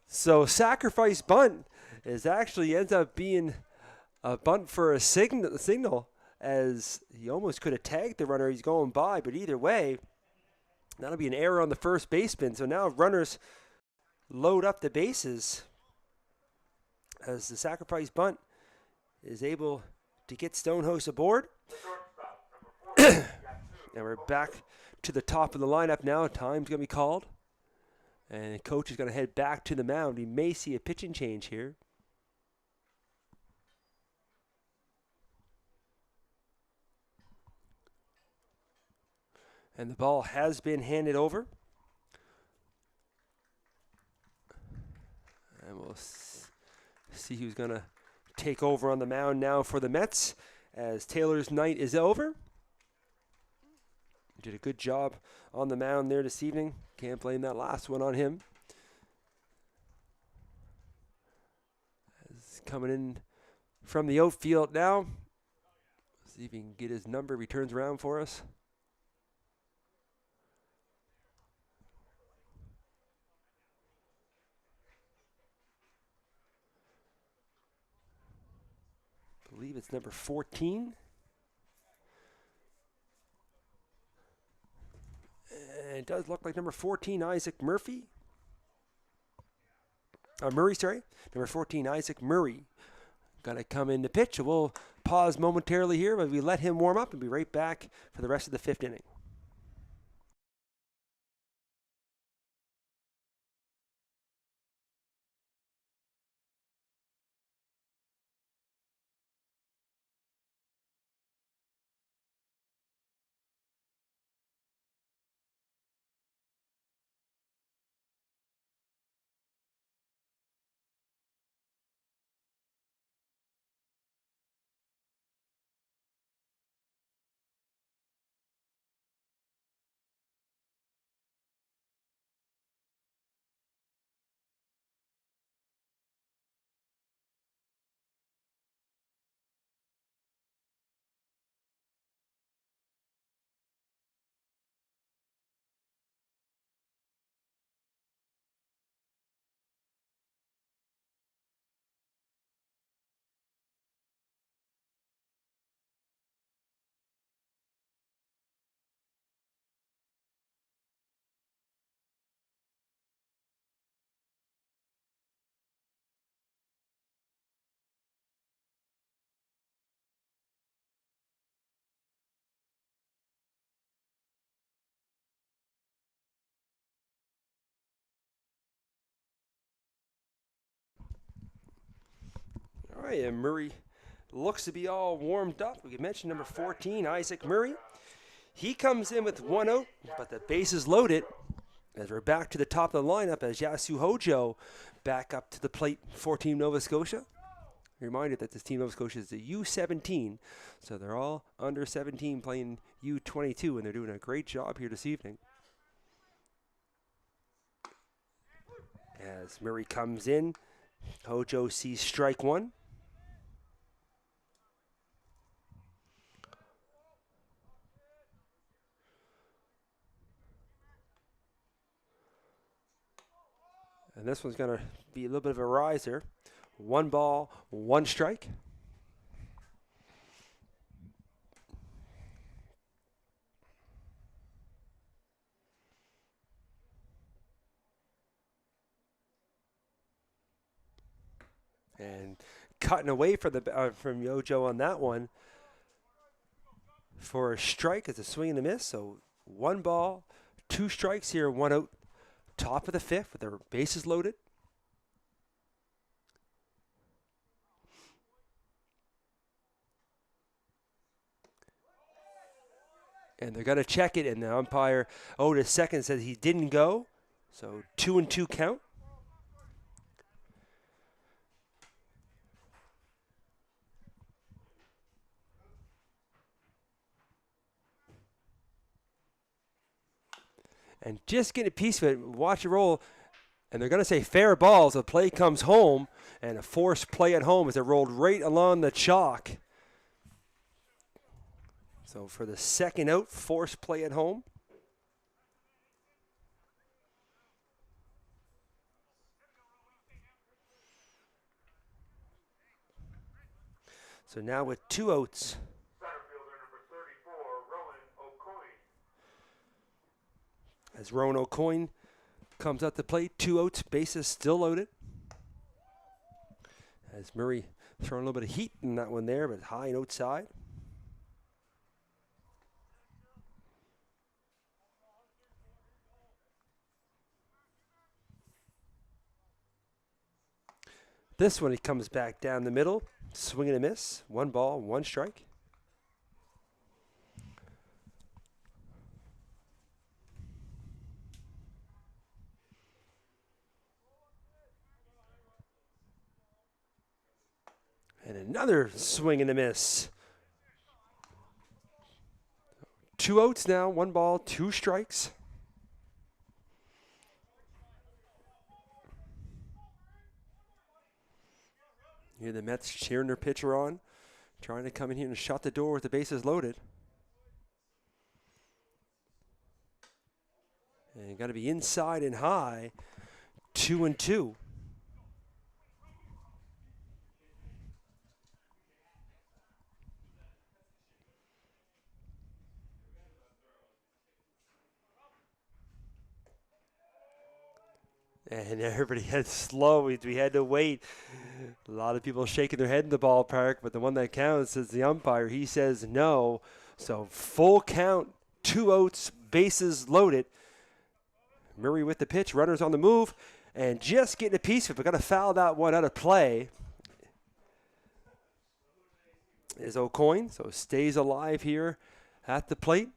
Speaker 1: So sacrifice bunt is actually ends up being a bunt for a signal as he almost could have tagged the runner he's going by. But either way, that'll be an error on the first baseman. So now runners load up the bases as the sacrifice bunt is able to get Stonehouse aboard. And we're back to the top of the lineup now. Time's going to be called. And the coach is going to head back to the mound. We may see a pitching change here. And the ball has been handed over. And we'll see who's going to take over on the mound now for the Mets as Taylor's night is over. Did a good job on the mound there this evening. Can't blame that last one on him. As coming in from the outfield now. See if he can get his number. He turns around for us. I believe it's number 14. And it does look like number 14, Isaac Murphy. Murray, sorry. Number 14, Isaac Murray. Got to come in to pitch. We'll pause momentarily here, but we let him warm up and be right back for the rest of the fifth inning. All right, and Murray looks to be all warmed up. We mentioned number 14, Isaac Murray. He comes in with one out, but the base is loaded as we're back to the top of the lineup as Yasu Hojo back up to the plate for Team Nova Scotia. Reminded that this Team Nova Scotia is the U17, so they're all under 17 playing U22, and they're doing a great job here this evening. As Murray comes in, Hojo sees strike one. And this one's going to be a little bit of a riser. 1 ball, 1 strike. And cutting away from Yojo on that one for a strike. It's a swing and a miss. So 1 ball, 2 strikes here, 1 out. Top of the fifth with their bases loaded. And they're going to check it, and the umpire, to second, says he didn't go. So 2-2 count. And just get a piece of it, watch it roll, and they're going to say fair ball, so the play comes home, and a forced play at home as it rolled right along the chalk. So for the second out, force play at home. So now with 2 outs.
Speaker 2: Center fielder number 34, Rowan O'Coin.
Speaker 1: As Rowan O'Coin comes at the plate, 2 outs, bases still loaded. As Murray throwing a little bit of heat in that one there, but high and outside. This one he comes back down the middle, swing and a miss, 1 ball, 1 strike. And another swing and a miss. 2 outs now, 1 ball, 2 strikes. Here the Mets cheering their pitcher on, trying to come in here and shut the door with the bases loaded. And you got to be inside and high, 2-2. And everybody had slow. We had to wait. A lot of people shaking their head in the ballpark, but the one that counts is the umpire. He says no. So full count, 2 outs, bases loaded. Murray with the pitch, runners on the move, and just getting a piece of it, but got to foul that one out of play. Is O'Coin, so stays alive here at the plate.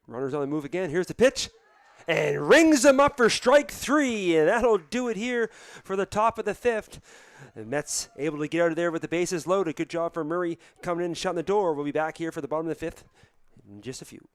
Speaker 1: Runners on the move again. Here's the pitch. And rings him up for strike 3. And that'll do it here for the top of the 5th. The Mets able to get out of there with the bases loaded. Good job for Murray coming in and shutting the door. We'll be back here for the bottom of the 5th in just a few.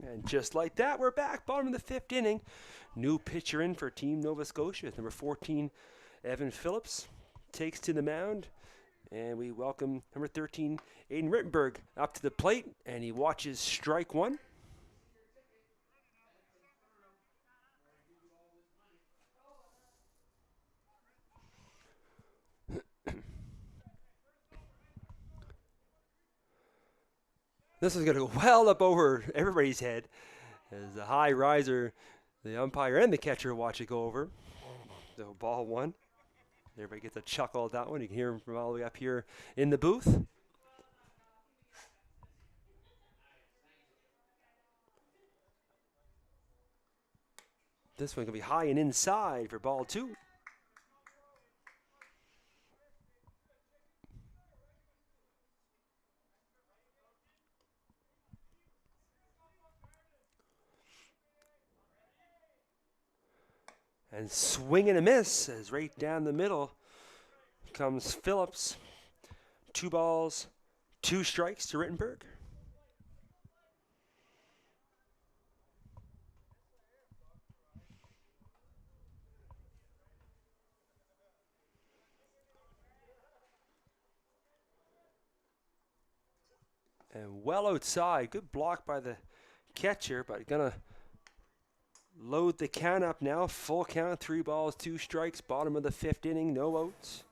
Speaker 1: And just like that, we're back. Bottom of the 5th inning. New pitcher in for Team Nova Scotia. Number 14, Evan Phillips, takes to the mound. And we welcome number 13, Aiden Rittenberg, up to the plate. And he watches strike one. This is going to go well up over everybody's head as the high riser, the umpire and the catcher watch it go over. So ball one. Everybody gets a chuckle at that one. You can hear him from all the way up here in the booth. This one going to be high and inside for ball two. And swing and a miss as right down the middle comes Phillips. 2 balls, 2 strikes to Rittenberg. And well outside. Good block by the catcher, but gonna load the count up now. Full count, 3 balls, 2 strikes. Bottom of the 5th inning, no outs.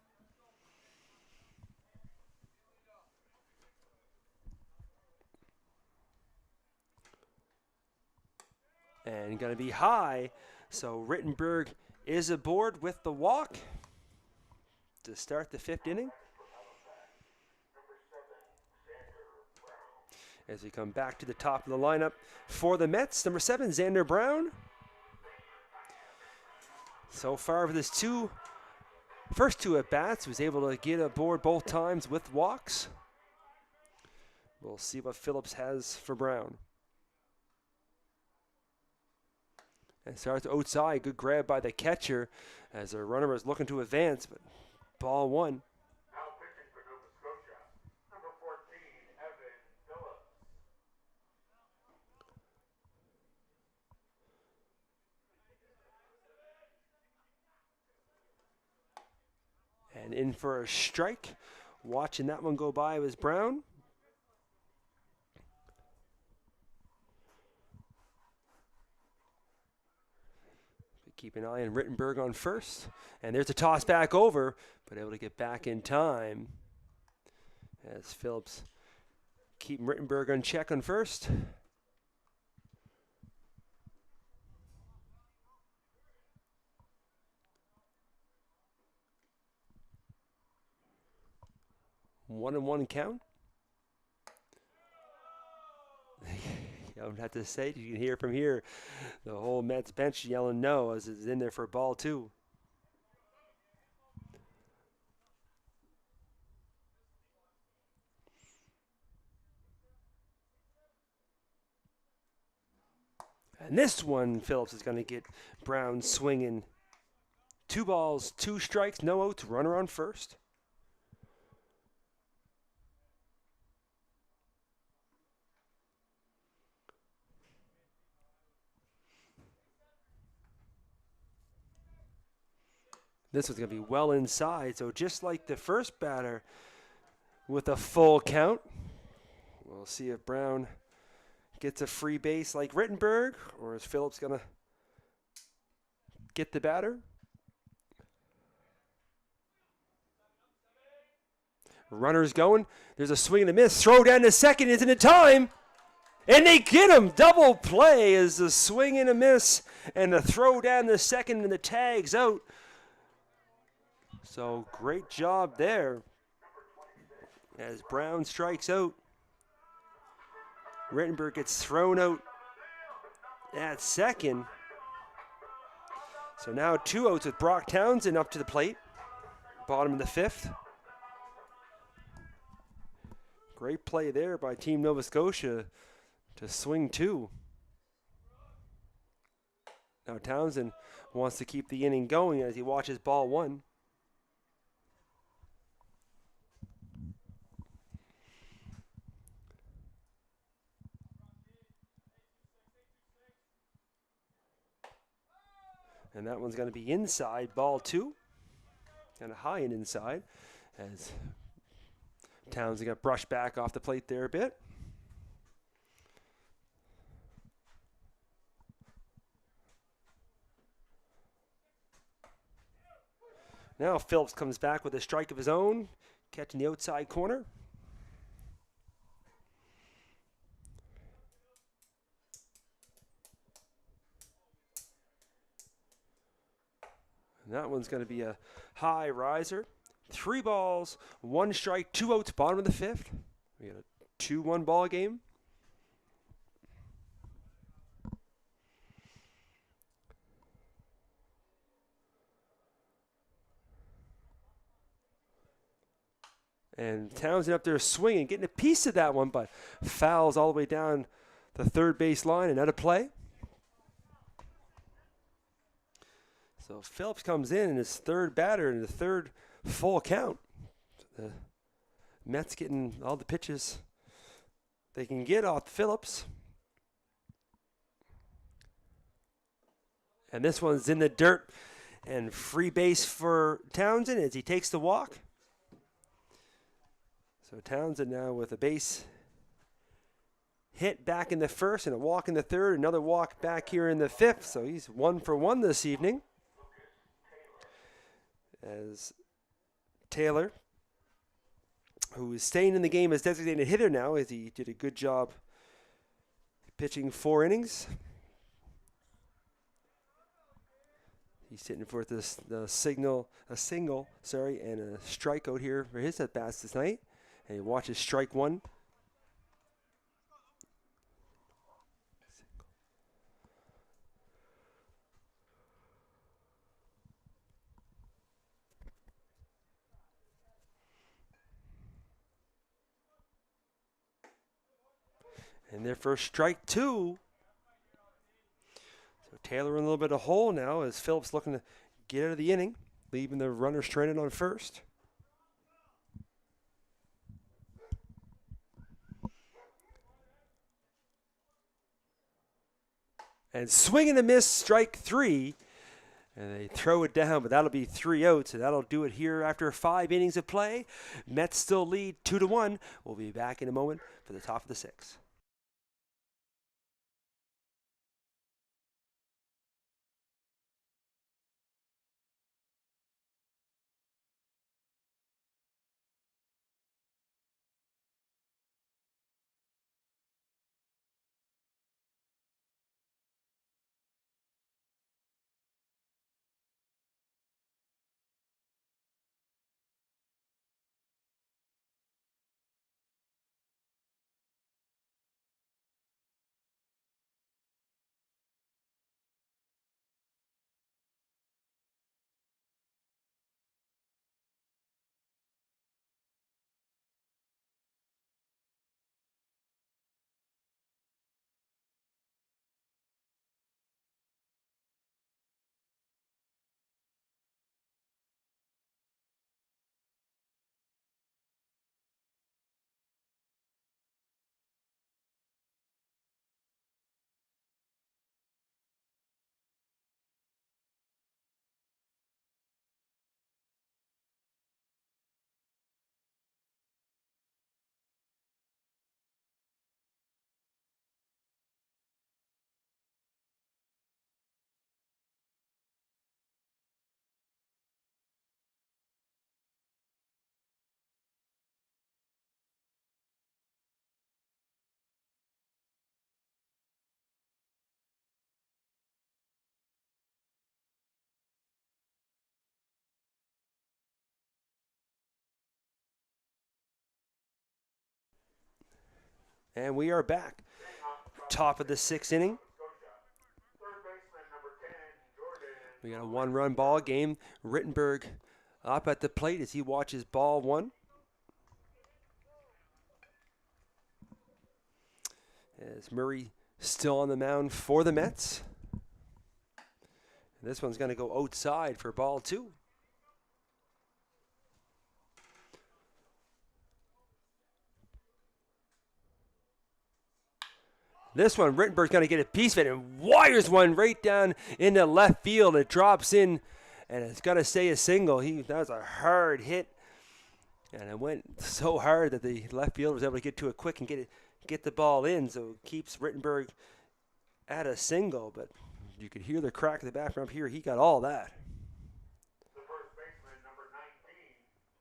Speaker 1: And gonna be high. So Rittenberg is aboard with the walk to start the 5th inning. As we come back to the top of the lineup for the Mets, number 7, Xander Brown. So far with his first two at-bats, was able to get aboard both times with walks. We'll see what Phillips has for Brown. And starts outside, good grab by the catcher as the runner was looking to advance, but ball one.
Speaker 2: Now pitching for Nova Scotia, number 14, Evan Phillips.
Speaker 1: And in for a strike. Watching that one go by was Brown. Keep an eye on Rittenberg on first. And there's a toss back over, but able to get back in time. As Phillips keeping Rittenberg on check on first. One and one count. I don't have to say it. You can hear from here. The whole Mets bench yelling no as it's in there for ball two. And this one, Phillips is going to get Brown swinging. 2 balls, 2 strikes, no outs, runner on first. This was going to be well inside, so just like the first batter with a full count. We'll see if Brown gets a free base like Rittenberg, or is Phillips going to get the batter? Runner's going. There's a swing and a miss. Throw down to second. Isn't it time? And they get him. Double play is the swing and a miss, and the throw down to second, and the tag's out. So great job there as Brown strikes out. Rittenberg gets thrown out at second. So now 2 outs with Brock Townsend up to the plate. Bottom of the 5th. Great play there by Team Nova Scotia to swing 2. Now Townsend wants to keep the inning going as he watches ball 1. And that one's going to be inside, ball 2. Kind of high and inside as Townsend got brushed back off the plate there a bit. Now Phillips comes back with a strike of his own, catching the outside corner. And that one's going to be a high riser. 3 balls, 1 strike, 2 outs, bottom of the 5th. We got a 2-1 ball game. And Townsend up there swinging, getting a piece of that one, but fouls all the way down the third base line and out of play. So Phillips comes in his third batter in the third full count. The Mets getting all the pitches they can get off Phillips. And this one's in the dirt and free base for Townsend as he takes the walk. So Townsend now with a base hit back in the first and a walk in the third, another walk back here in the 5th. So he's 1 for 1 this evening. As Taylor, who is staying in the game as designated hitter now, as he did a good job pitching 4 innings. He's hitting for a single, and a strikeout here for his at bats this night. And he watches strike 1. And their first strike 2. So Taylor in a little bit of hole now as Phillips looking to get out of the inning, leaving the runner stranded on first. And swing and a miss, strike 3. And they throw it down, but that'll be 3 outs, and that'll do it here after 5 innings of play. Mets still lead 2-1. We'll be back in a moment for the top of the 6th. And we are back. Top of the 6th inning. We got a 1-run ball game. Rittenberg up at the plate as he watches ball 1. As Murray still on the mound for the Mets. And this one's going to go outside for ball 2. This one, Rittenberg's going to get a piece of it and wires one right down into left field. It drops in, and it's going to stay a single. That was a hard hit, and it went so hard that the left fielder was able to get to it quick and get the ball in. So it keeps Rittenberg at a single, but you could hear the crack in the background up here. He got all that.
Speaker 2: The first baseman, number 19,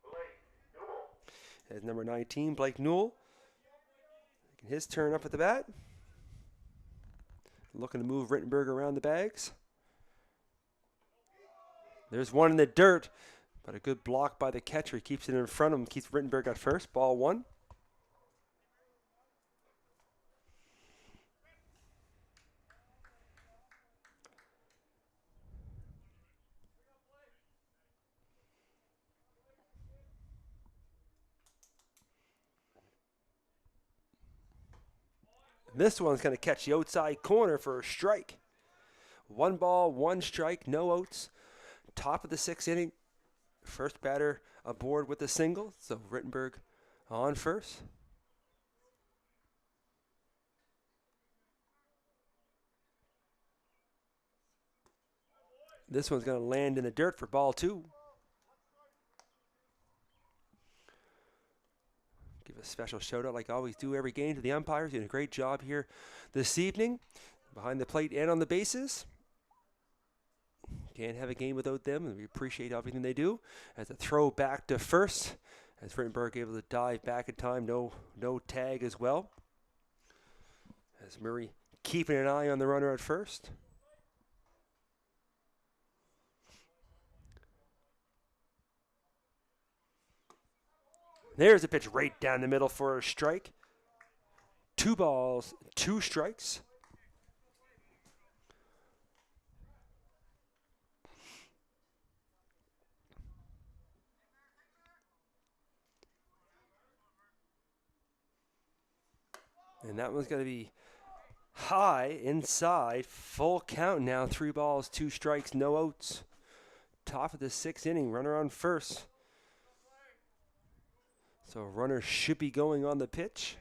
Speaker 2: Blake Newell.
Speaker 1: As number 19, Blake Newell. His turn up at the bat. Looking to move Rittenberg around the bags. There's one in the dirt, but a good block by the catcher. He keeps it in front of him, keeps Rittenberg at first. Ball one. This one's going to catch the outside corner for a strike. 1 ball, 1 strike, no outs. Top of the 6th inning. First batter aboard with a single. So Rittenberg on first. This one's going to land in the dirt for ball 2. Give a special shout out, like I always do every game, to the umpires. Doing a great job here this evening, behind the plate and on the bases. Can't have a game without them, and we appreciate everything they do. As a throw back to first, as Rittenberg able to dive back in time, no tag as well. As Murray keeping an eye on the runner at first. There's a pitch right down the middle for a strike. 2 balls, 2 strikes. And that one's going to be high inside. Full count now. 3 balls, 2 strikes, no outs. Top of the 6th inning. Runner on first. So runner should be going on the pitch.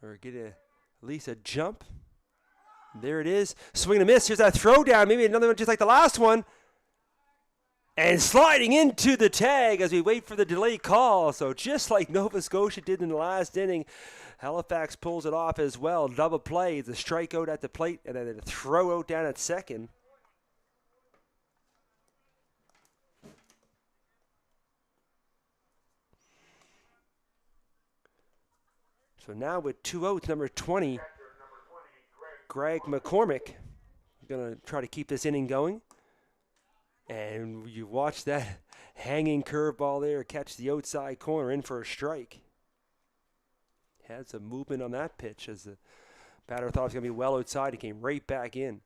Speaker 1: Or get at least a jump. There it is. Swing and a miss. Here's that throw down. Maybe another one just like the last one. And sliding into the tag as we wait for the delay call. So just like Nova Scotia did in the last inning, Halifax pulls it off as well. Double play. The strikeout at the plate and then a throw out down at second. So now with 2 outs, number 20, Greg McCormick, going to try to keep this inning going. And you watch that hanging curveball there catch the outside corner in for a strike. Had some movement on that pitch as the batter thought it was going to be well outside. He came right back in.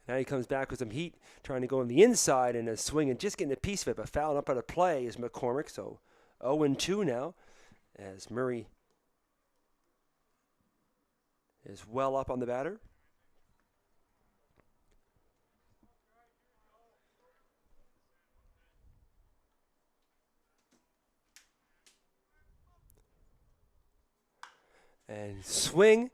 Speaker 1: Now he comes back with some heat, trying to go on the inside and a swing and just getting a piece of it, but fouling up out of play is McCormick. So 0-2 now as Murray is well up on the batter. And swing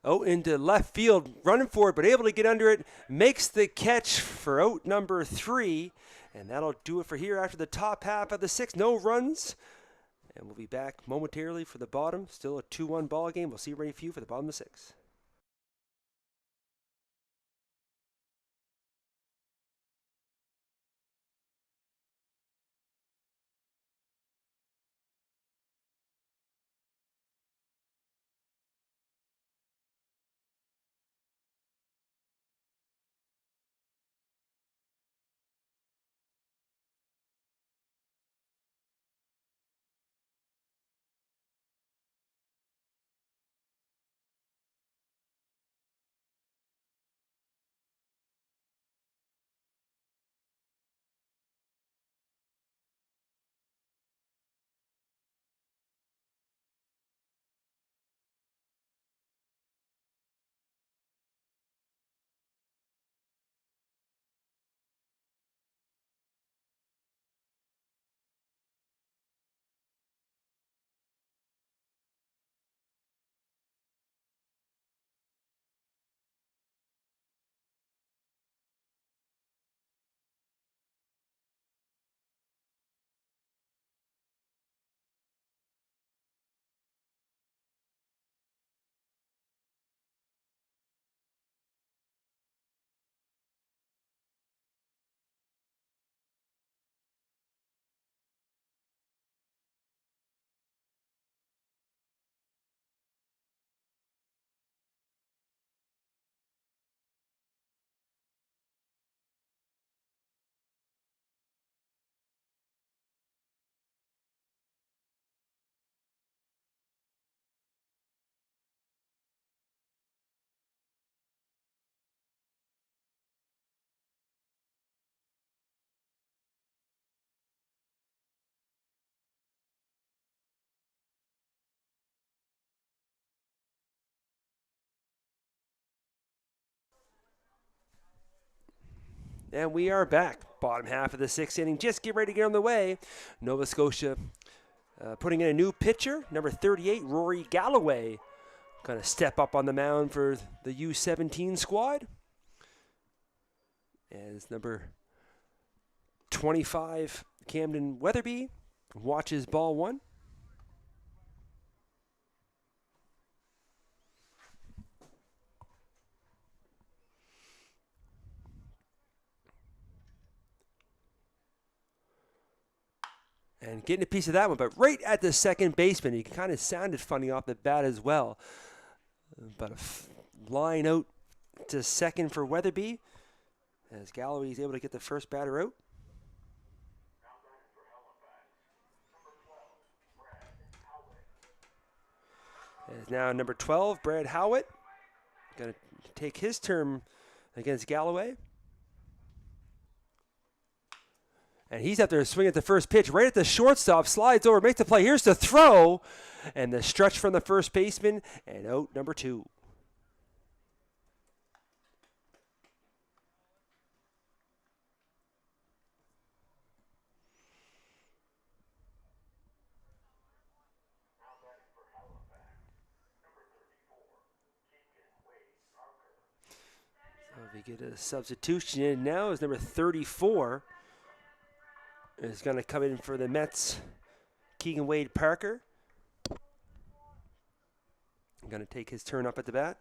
Speaker 1: out into left field, running for it, but able to get under it, makes the catch for out number 3, and that'll do it for here after the top half of the 6th. No runs, and we'll be back momentarily for the bottom. Still a 2-1 ball game. We'll see you ready for you for the bottom of the 6th. And we are back. Bottom half of the sixth inning. Just get ready to get on the way. Nova Scotia putting in a new pitcher, number 38, Rory Galloway. Going to step up on the mound for the U17 squad. As number 25, Camden Weatherby, watches ball one. And getting a piece of that one, but right at the second baseman. He kind of sounded funny off the bat as well. But a line out to second for Weatherby, as Galloway is able to get the first batter out. As now number 12, Brad Howitt, going to take his turn against Galloway. And he's out there swinging at the first pitch, right at the shortstop, slides over, makes the play. Here's the throw, and the stretch from the first baseman, and out number 2. So we get a substitution in now as number 34 is going to come in for the Mets, Keegan Wade Parker. Going to take his turn up at the bat.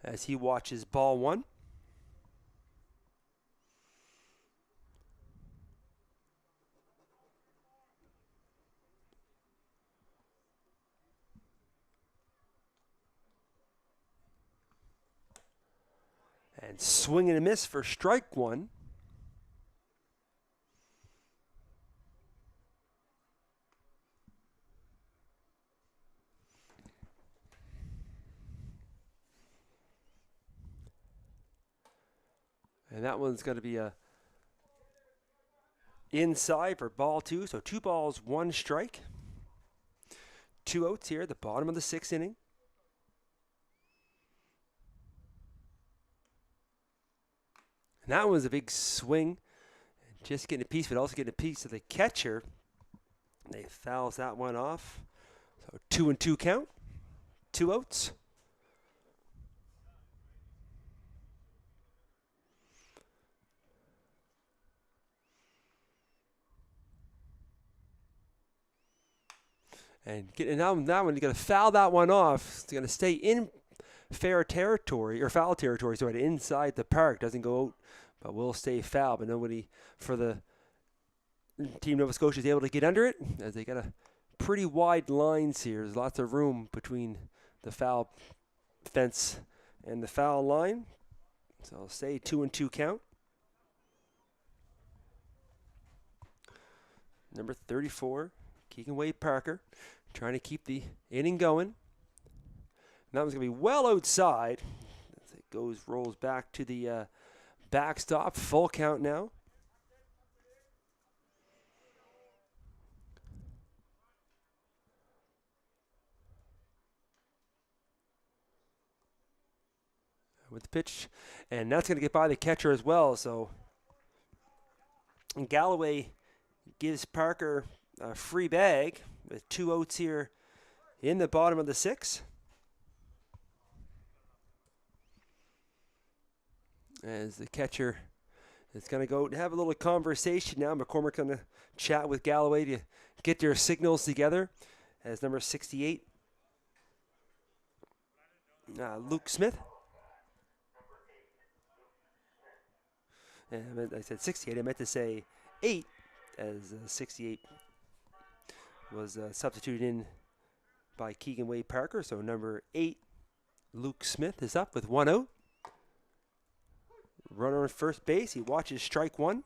Speaker 1: As he watches ball one. And swing and a miss for strike one. And that one's going to be a inside for ball 2. So 2 balls, 1 strike. 2 outs here at the bottom of the 6th inning. And that was a big swing. Just getting a piece, but also getting a piece of the catcher. And they fouls that one off. So 2-2 count. 2 outs. And getting that one, you got to foul that one off. It's going to stay in fair territory or foul territory, so it's inside the park. Doesn't go out, but will stay foul. But nobody for the team Nova Scotia is able to get under it, as they got a pretty wide lines here. There's lots of room between the foul fence and the foul line. So I'll say 2-2 count. Number 34, Keegan Wade Parker, trying to keep the inning going. And that one's going to be well outside. As it rolls back to the backstop. Full count now. With the pitch. And that's going to get by the catcher as well. So Galloway gives Parker a free bag with 2 outs here in the bottom of the 6th. As the catcher is going to go and have a little conversation now. McCormick's going to chat with Galloway to get their signals together. As number 68, Luke Smith. And I said 68. I meant to say 8, as 68 was substituted in by Keegan Wade Parker. So number 8, Luke Smith, is up with 1 out. Runner on first base. He watches strike 1.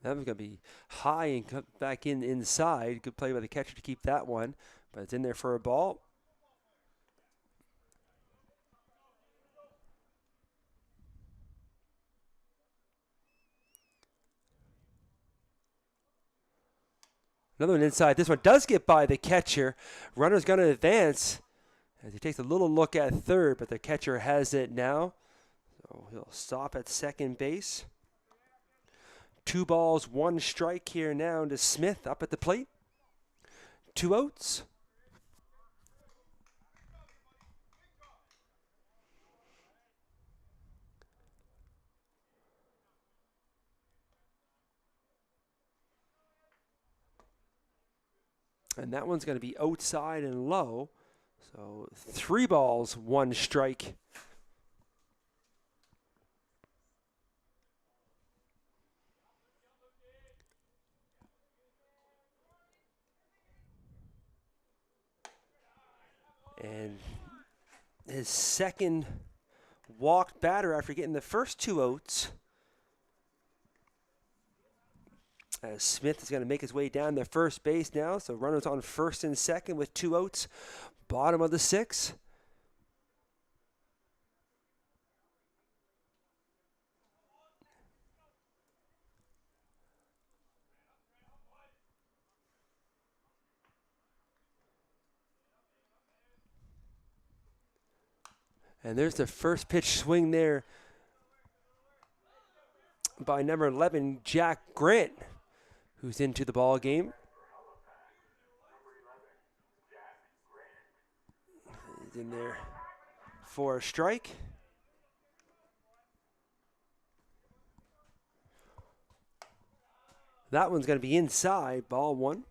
Speaker 1: That one's going to be high and come back inside. Good play by the catcher to keep that one. But it's in there for a ball. Another one inside. This one does get by the catcher. Runner's going to advance as he takes a little look at third, but the catcher has it now. So he'll stop at second base. 2 balls, 1 strike here now to Smith up at the plate. 2 outs. And that one's going to be outside and low. So 3 balls, 1 strike. And his second walked batter after getting the first 2 outs. As Smith is going to make his way down to first base now. So runners on first and second with 2 outs. Bottom of the 6th. And there's the first pitch swing there by number 11, Jack Grant, who's into the ball game. He's in there for a strike. That one's going to be inside, ball 1.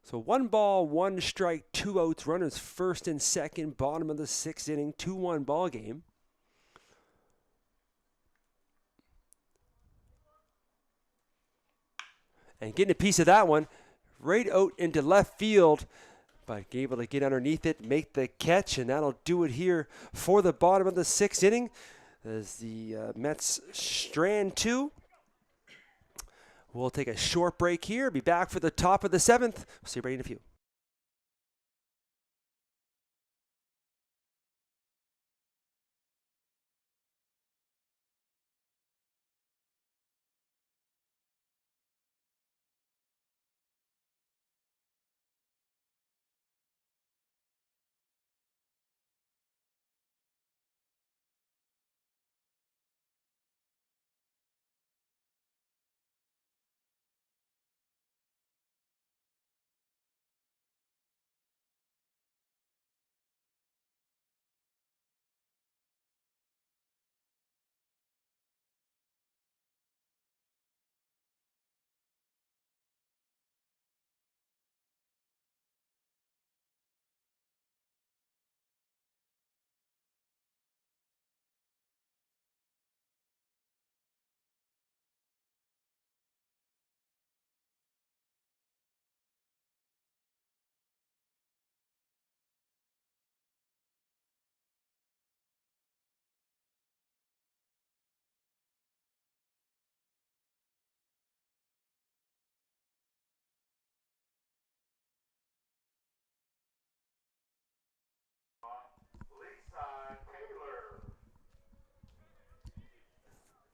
Speaker 1: So 1 ball, 1 strike, 2 outs, runners first and second, bottom of the 6th inning, 2-1 ball game. And getting a piece of that one, right out into left field, but able to get underneath it, make the catch, and that'll do it here for the bottom of the 6th inning as the Mets strand 2. We'll take a short break here, be back for the top of the 7th. We'll see you right in a few.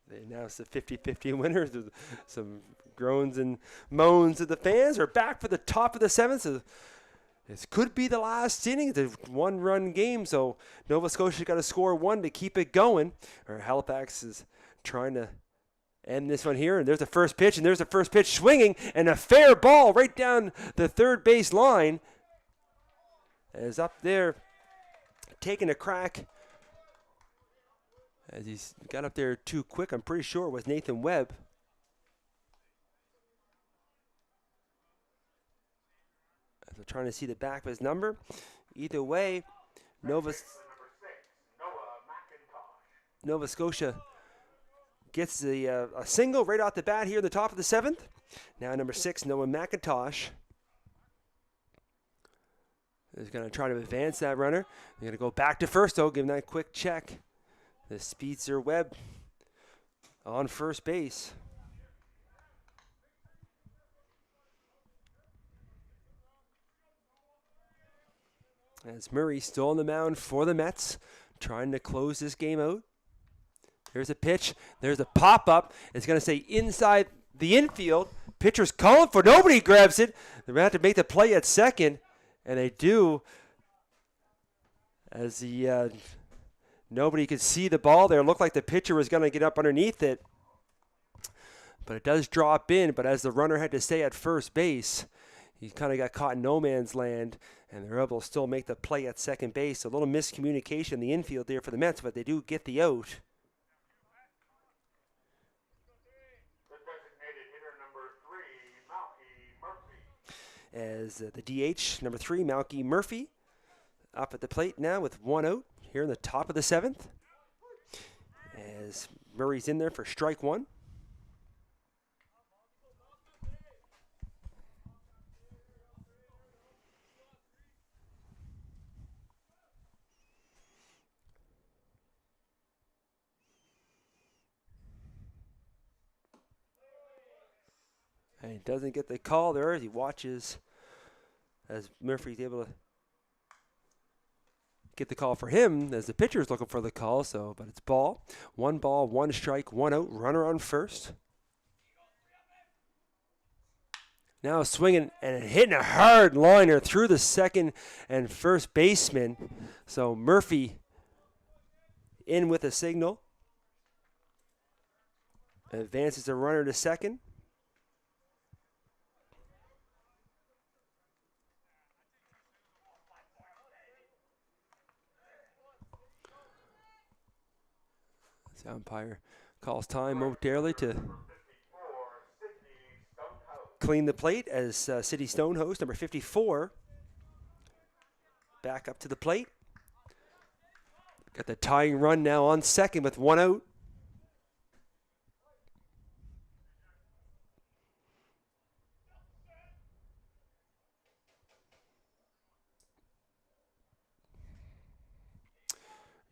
Speaker 1: They announced the 50-50 winners. There's some groans and moans of the fans. Are back for the top of the 7th. So this could be the last inning. It's a 1-run game, so Nova Scotia got to score 1 to keep it going. Or Halifax is trying to end this one here. And there's the first pitch, and there's the first pitch swinging, and a fair ball right down the third base line. Is up there taking a crack. As he's got up there too quick, I'm pretty sure it was Nathan Webb. As we're trying to see the back of his number. Either way, Nova Scotia gets a single right off the bat here in the top of the 7th. Now number 6, Noah McIntosh, is going to try to advance that runner. They're going to go back to first, though, give him that quick check. The Speedster Webb on first base. As Murray still on the mound for the Mets, trying to close this game out. There's a pitch. There's a pop-up. It's going to say inside the infield. Pitcher's calling for, nobody grabs it. They're going to have to make the play at second, and they do. As the nobody could see the ball there. It looked like the pitcher was going to get up underneath it. But it does drop in, but as the runner had to stay at first base, he kind of got caught in no man's land, and they're able to still make the play at second base. A little miscommunication in the infield there for the Mets, but they do get the out.
Speaker 2: The designated hitter number 3, Malky Murphy.
Speaker 1: As the DH, number 3, Malky Murphy, up at the plate now with 1 out here in the top of the 7th. As Murray's in there for strike 1. And he doesn't get the call there as he watches as Murphy's able to get the call for him as the pitcher's looking for the call. So, but it's ball, 1 strike, 1 out, runner on first. Now swinging and hitting a hard liner through the second and first baseman. So Murphy in with a signal. Advances the runner to second. The umpire calls time momentarily to clean the plate as City Stonehouse, number 54, back up to the plate. Got the tying run now on second with 1 out.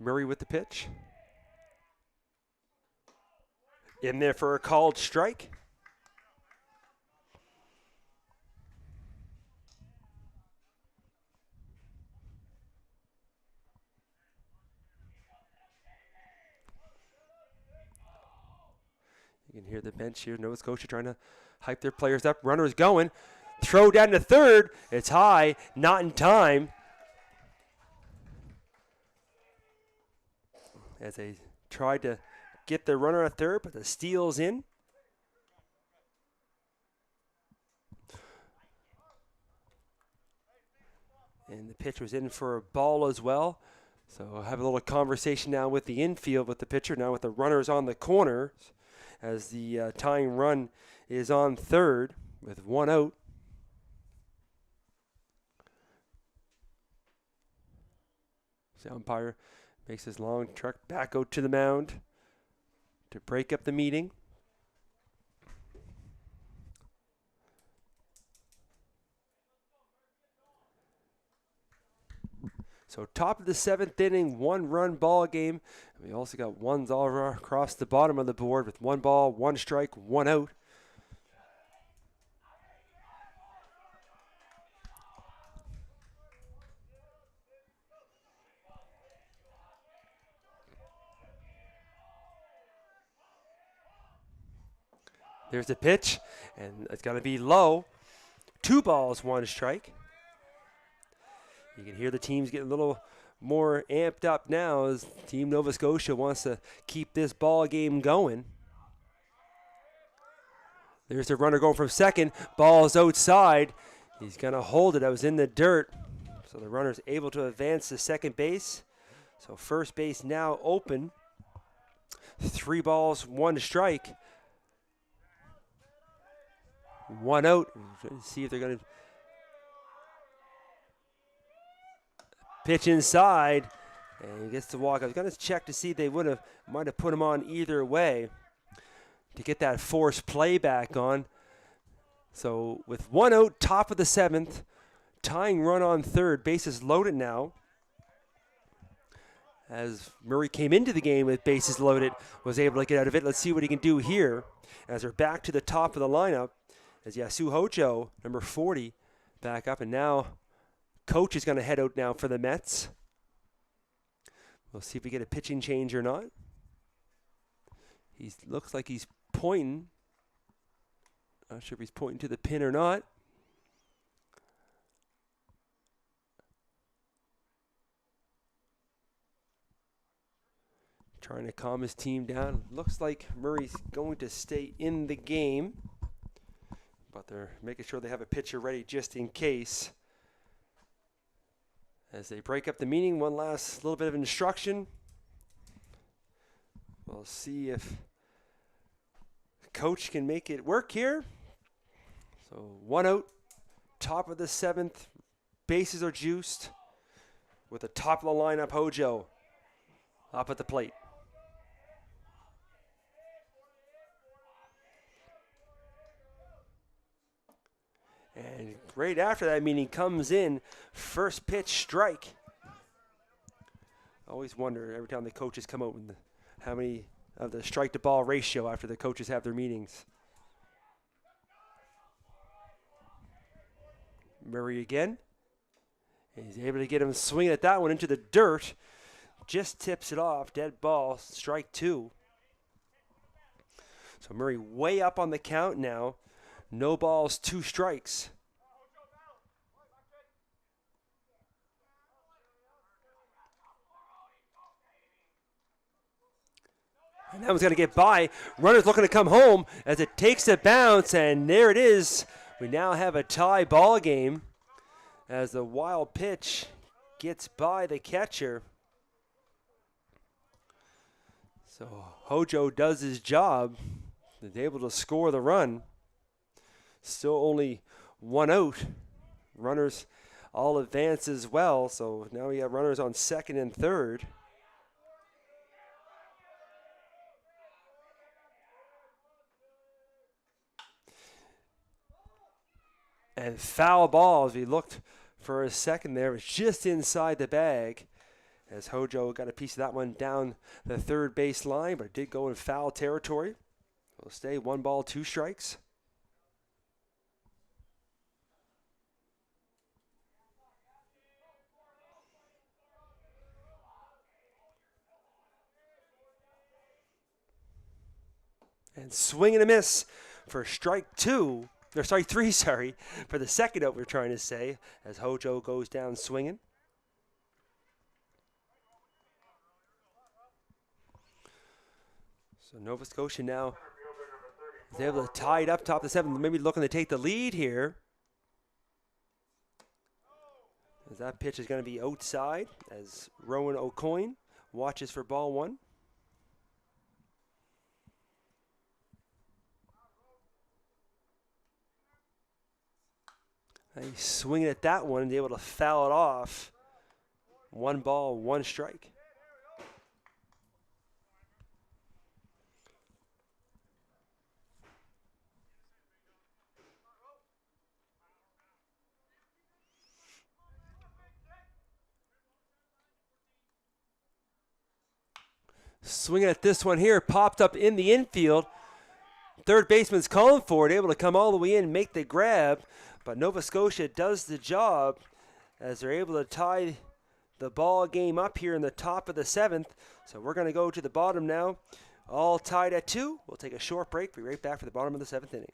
Speaker 1: Murray with the pitch. In there for a called strike. You can hear the bench here. Nova Scotia trying to hype their players up. Runner's going. Throw down to third. It's high. Not in time. As they tried to get the runner at third, but the steal's in. And the pitch was in for a ball as well. So I'll have a little conversation now with the infield with the pitcher, now with the runners on the corners, as the tying run is on third with 1 out. The umpire makes his long truck back out to the mound to break up the meeting. So top of the 7th inning, 1-run ball game. And we also got ones all across the bottom of the board with 1 ball, 1 strike, 1 out. There's the pitch, and it's going to be low. 2 balls, 1 strike. You can hear the teams getting a little more amped up now as Team Nova Scotia wants to keep this ball game going. There's the runner going from second. Ball's outside. He's going to hold it. That was in the dirt. So the runner's able to advance to second base. So first base now open. 3 balls, 1 strike. 1 out. See if they're going to pitch inside. And he gets to walk. I was going to check to see if they might have put him on either way to get that forced play back on. So with 1 out, top of the 7th, tying run on third, bases loaded now. As Murray came into the game with bases loaded, was able to get out of it. Let's see what he can do here. As they're back to the top of the lineup, as Yasu Hojo, number 40, back up. And now coach is going to head out now for the Mets. We'll see if we get a pitching change or not. He looks like he's pointing Not sure if he's pointing to the pin or not. Trying to calm his team down. Looks like Murray's going to stay in the game, but they're making sure they have a pitcher ready just in case. As they break up the meeting, one last little bit of instruction. We'll see if coach can make it work here. So 1 out, top of the 7th, bases are juiced with the top of the lineup, Hojo, up at the plate. And right after that meeting comes in, first pitch strike. Always wonder every time the coaches come out with how many of the strike to ball ratio after the coaches have their meetings. Murray again. He's able to get him swinging at that one into the dirt. Just tips it off. Dead ball. Strike 2. So Murray way up on the count now. No balls, 2 strikes. And that one's going to get by. Runner's looking to come home as it takes a bounce, and there it is. We now have a tie ball game as the wild pitch gets by the catcher. So Hojo does his job. He's able to score the run. Still only 1 out. Runners all advance as well. So now we have runners on 2nd and 3rd. And foul ball as we looked for a second there. It was just inside the bag as Hojo got a piece of that one down the 3rd base line, but it did go in foul territory. Will stay 1 ball, 2 strikes. And swing and a miss for strike 2. Or strike 3, sorry, for the second out we're trying to say, as Hojo goes down swinging. So Nova Scotia now is able to tie it up top of the 7th, maybe looking to take the lead here. As that pitch is going to be outside as Rowan O'Coin watches for ball 1. He's swinging at that one and able to foul it off. 1 ball, 1 strike. Swinging at this one here, popped up in the infield. Third baseman's calling for it, able to come all the way in, make the grab. But Nova Scotia does the job as they're able to tie the ball game up here in the top of the 7th. So we're going to go to the bottom now. All tied at 2. We'll take a short break. Be right back for the bottom of the 7th inning.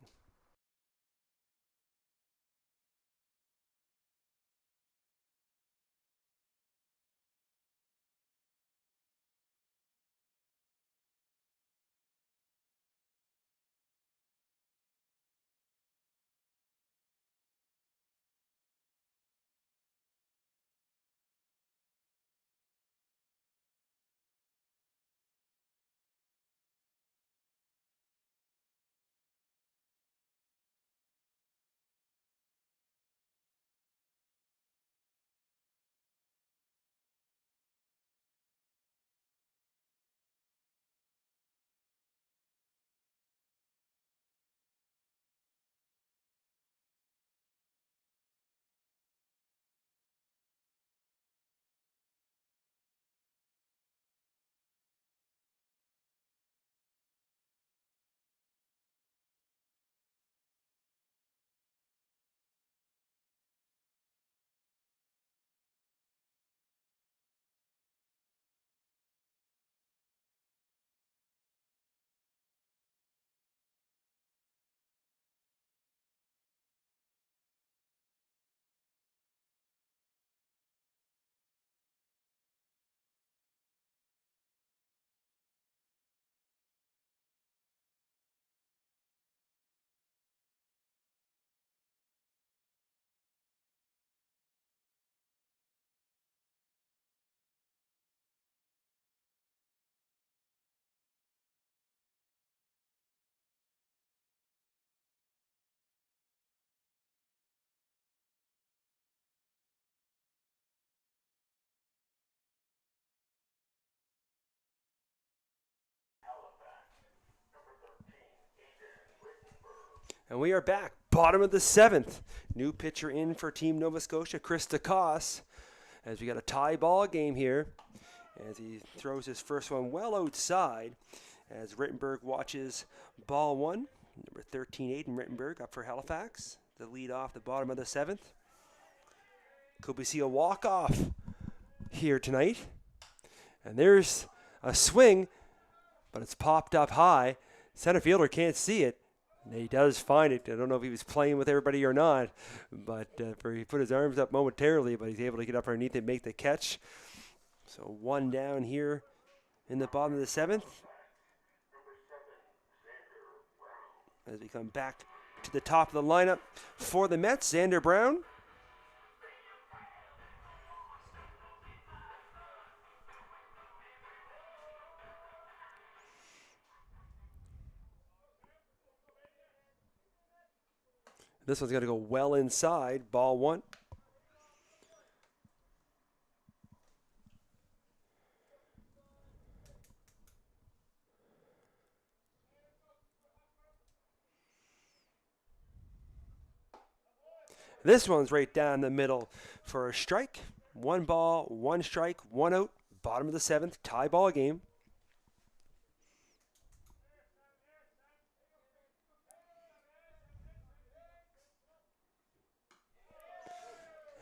Speaker 1: And we are back. Bottom of the 7th. New pitcher in for Team Nova Scotia, Chris DeCoste. As we got a tie ball game here. As he throws his first one well outside. As Rittenberg watches ball one. Number 13, Aiden Rittenberg up for Halifax. The lead off the bottom of the 7th. Could we see a walk-off here tonight? And there's a swing, but it's popped up high. Center fielder can't see it. And he does find it. I don't know if he was playing with everybody or not, but he put his arms up momentarily, but he's able to get up underneath and make the catch. So one down here in the bottom of the 7th. As we come back to the top of the lineup for the Mets, Xander Brown. This one's going to go well inside, ball one. This one's right down the middle for a strike. One ball, one strike, one out. Bottom of the 7th, tie ball game.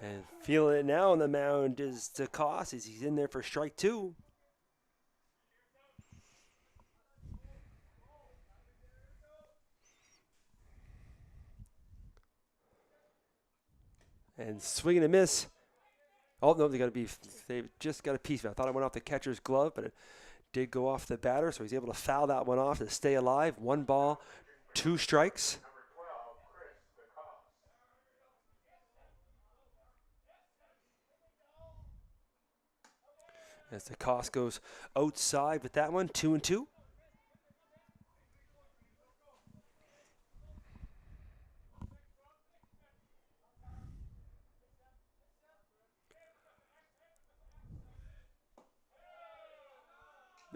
Speaker 1: And feeling it now on the mound is DeCoste as he's in there for strike two. And swing and a miss. Oh, no, they've just got a piece of it. I thought it went off the catcher's glove, but it did go off the batter, so he's able to foul that one off to stay alive. One ball, two strikes. As DeCoste goes outside with that one, 2-2.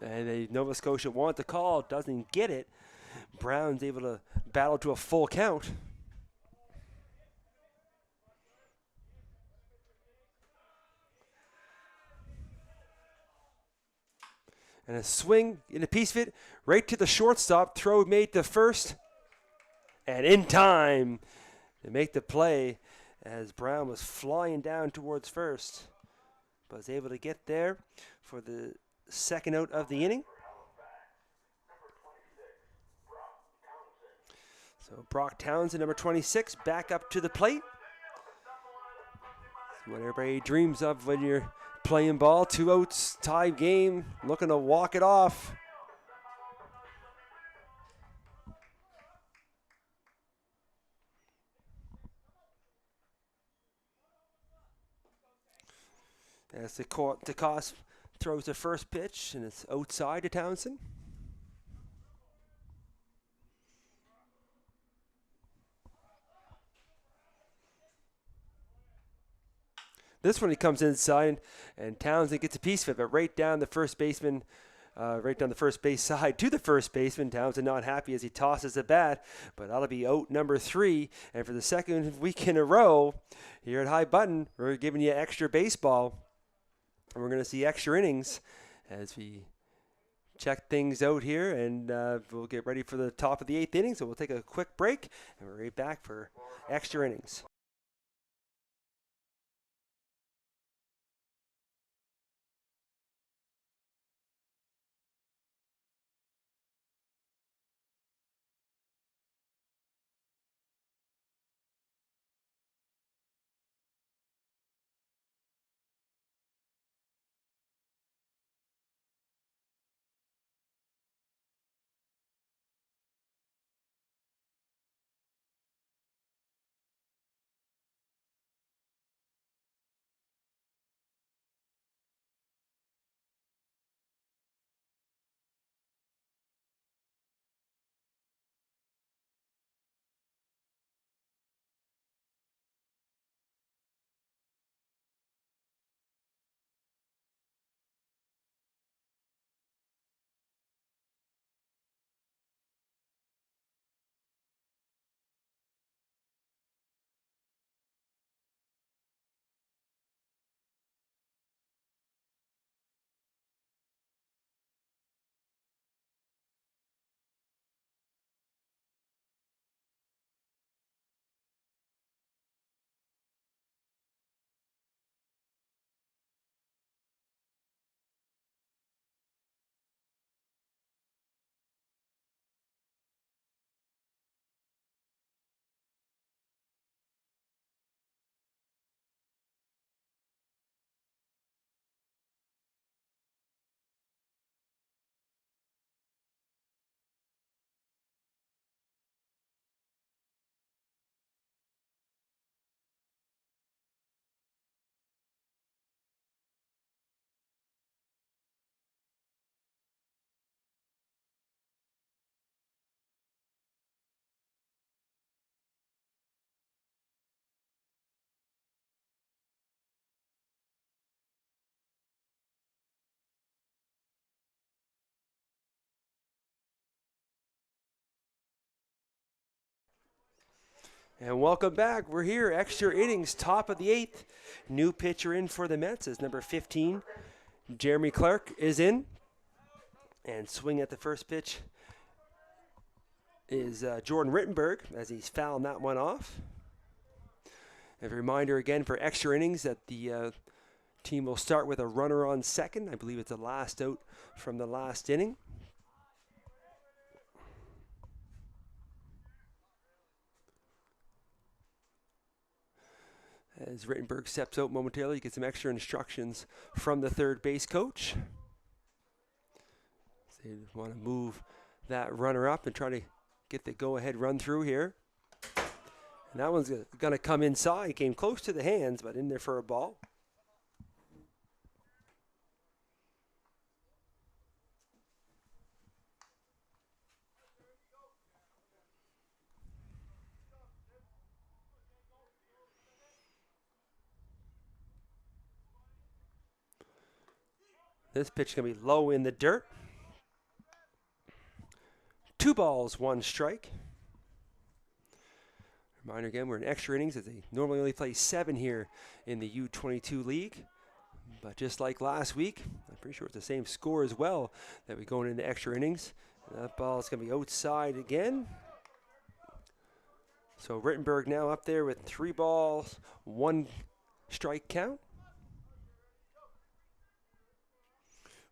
Speaker 1: And Nova Scotia want the call, doesn't get it. Brown's able to battle to a full count. And a swing in a piece of it, right to the shortstop. Throw made to first. And in time to make the play as Brown was flying down towards first. But was able to get there for the second out of the inning. So Brock Townsend, number 26, back up to the plate. What everybody dreams of when you're playing ball. 2 outs, tie game, looking to walk it off. As DeCoste throws the first pitch, and it's outside to Townsend. This one he comes inside, and Townsend gets a piece of it, but right down the first baseman, right down the first base side to the first baseman. Townsend not happy as he tosses the bat, but that'll be out number 3. And for the second week in a row, here at High Button, we're giving you extra baseball. And we're going to see extra innings as we check things out here, and we'll get ready for the top of the 8th inning. So we'll take a quick break, and we're right back for extra innings. And welcome back. We're here, extra innings, top of the 8th. New pitcher in for the Mets is number 15. Jeremy Clark is in. And swing at the first pitch is Jordan Rittenberg as he's fouled that one off. And a reminder again for extra innings that the team will start with a runner on second. I believe it's the last out from the last inning. As Rittenberg steps out momentarily, you get some extra instructions from the third base coach. So they want to move that runner up and try to get the go-ahead run through here. And that one's going to come inside. Came close to the hands, but in there for a ball. This pitch is going to be low in the dirt. 2 balls, 1 strike. Reminder again, we're in extra innings as they normally only play 7 here in the U22 league. But just like last week, I'm pretty sure it's the same score as well that we're going into extra innings. And that ball is going to be outside again. So Rittenberg now up there with 3 balls, 1 strike count.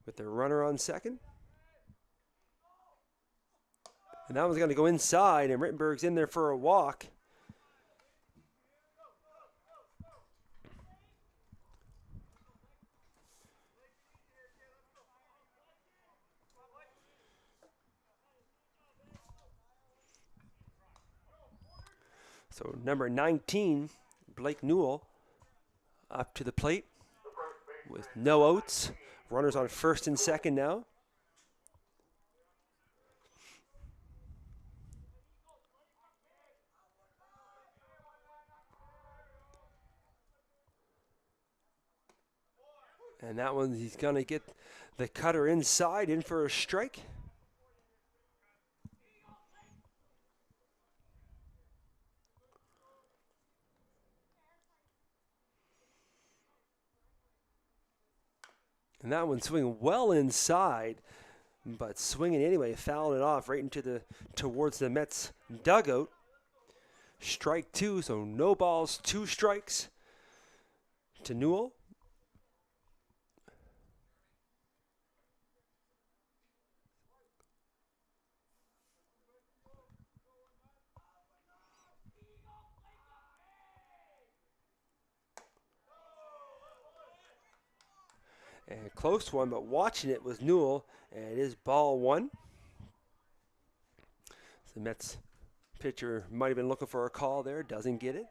Speaker 1: With the runner on second. And that one's going to go inside, and Rittenberg's in there for a walk. So number 19, Blake Newell, up to the plate with no outs. Runners on first and second now. And that one, he's going to get the cutter inside, in for a strike. And that one swinging well inside, but swinging anyway, fouling it off right towards the Mets dugout. Strike 2, so no balls, 2 strikes to Newell. And close one, but watching it was Newell, and it is ball 1. So the Mets pitcher might have been looking for a call there, doesn't get it.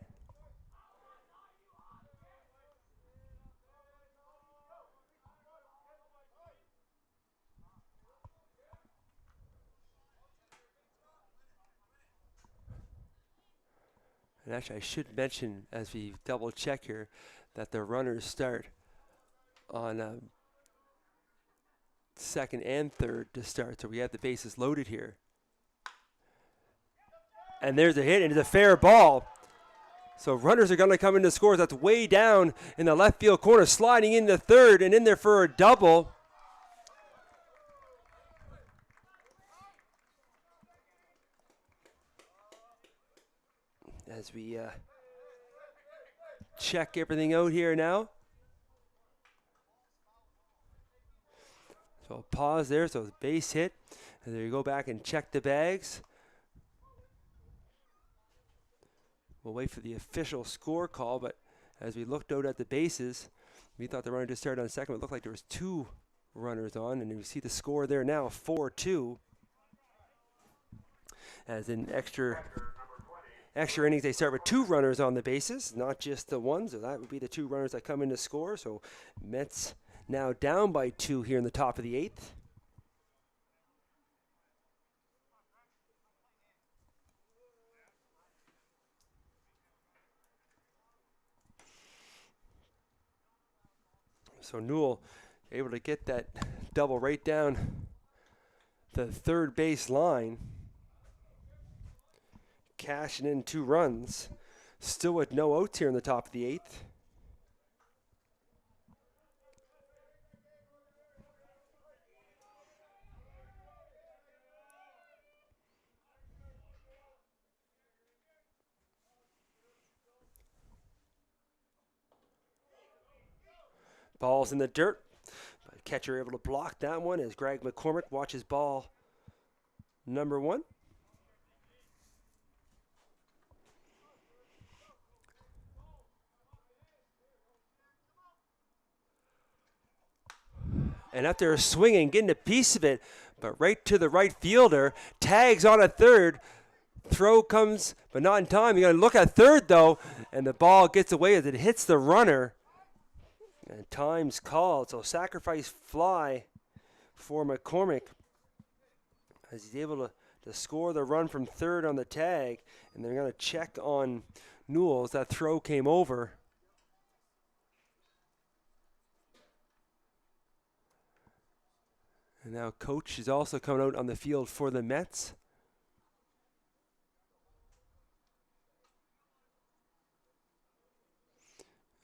Speaker 1: And actually, I should mention, as we double check here, that the runners start on second and third to start. So we have the bases loaded here. And there's a hit, and it's a fair ball. So runners are going to come into scores. That's way down in the left field corner, sliding into third and in there for a double. As we check everything out here now. So pause there, so it's base hit. And there you go back and check the bags. We'll wait for the official score call, but as we looked out at the bases, we thought the runner just started on second. It looked like there was 2 runners on, and you see the score there now, 4-2. As in extra innings, they start with 2 runners on the bases, not just the 1. So that would be the 2 runners that come in to score. So Mets now down by 2 here in the top of the 8th. So Newell able to get that double right down the third base line. cashing in 2 runs. Still with no outs here in the top of the 8th. Ball's in the dirt. But catcher able to block that one as Greg McCormick watches ball number 1. And up there swinging, getting a piece of it, but right to the right fielder. Tags on a third. Throw comes, but not in time. You got to look at third, though, and the ball gets away as it hits the runner. And time's called, so sacrifice fly for McCormick as he's able to score the run from third on the tag. And they're going to check on Newell. That throw came over. And now coach is also coming out on the field for the Mets.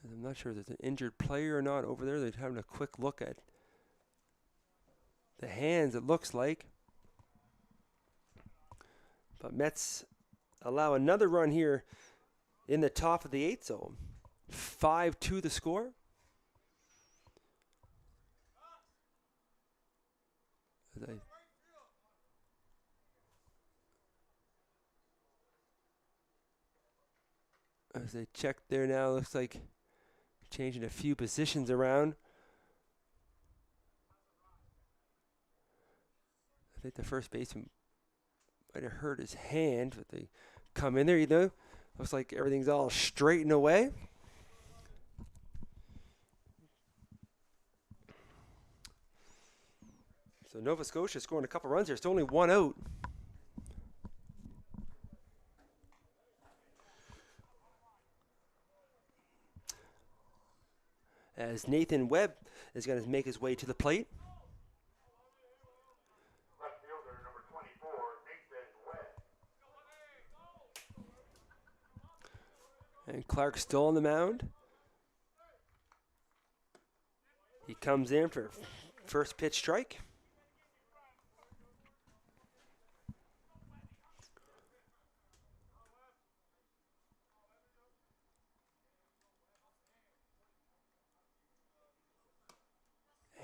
Speaker 1: I'm not sure if there's an injured player or not over there. They're having a quick look at the hands, it looks like. But Mets allow another run here in the top of the 8th zone. 5-2 the score. As they check there now, looks like changing a few positions around. I think the first baseman might have hurt his hand, but they come in there, you know. Looks like everything's all straightened away. So Nova Scotia scoring a couple runs here. It's only 1 out. As Nathan Webb is going to make his way to the plate.
Speaker 2: Left fielder number 24, Nathan Webb.
Speaker 1: And Clark still on the mound. He comes in for first pitch strike.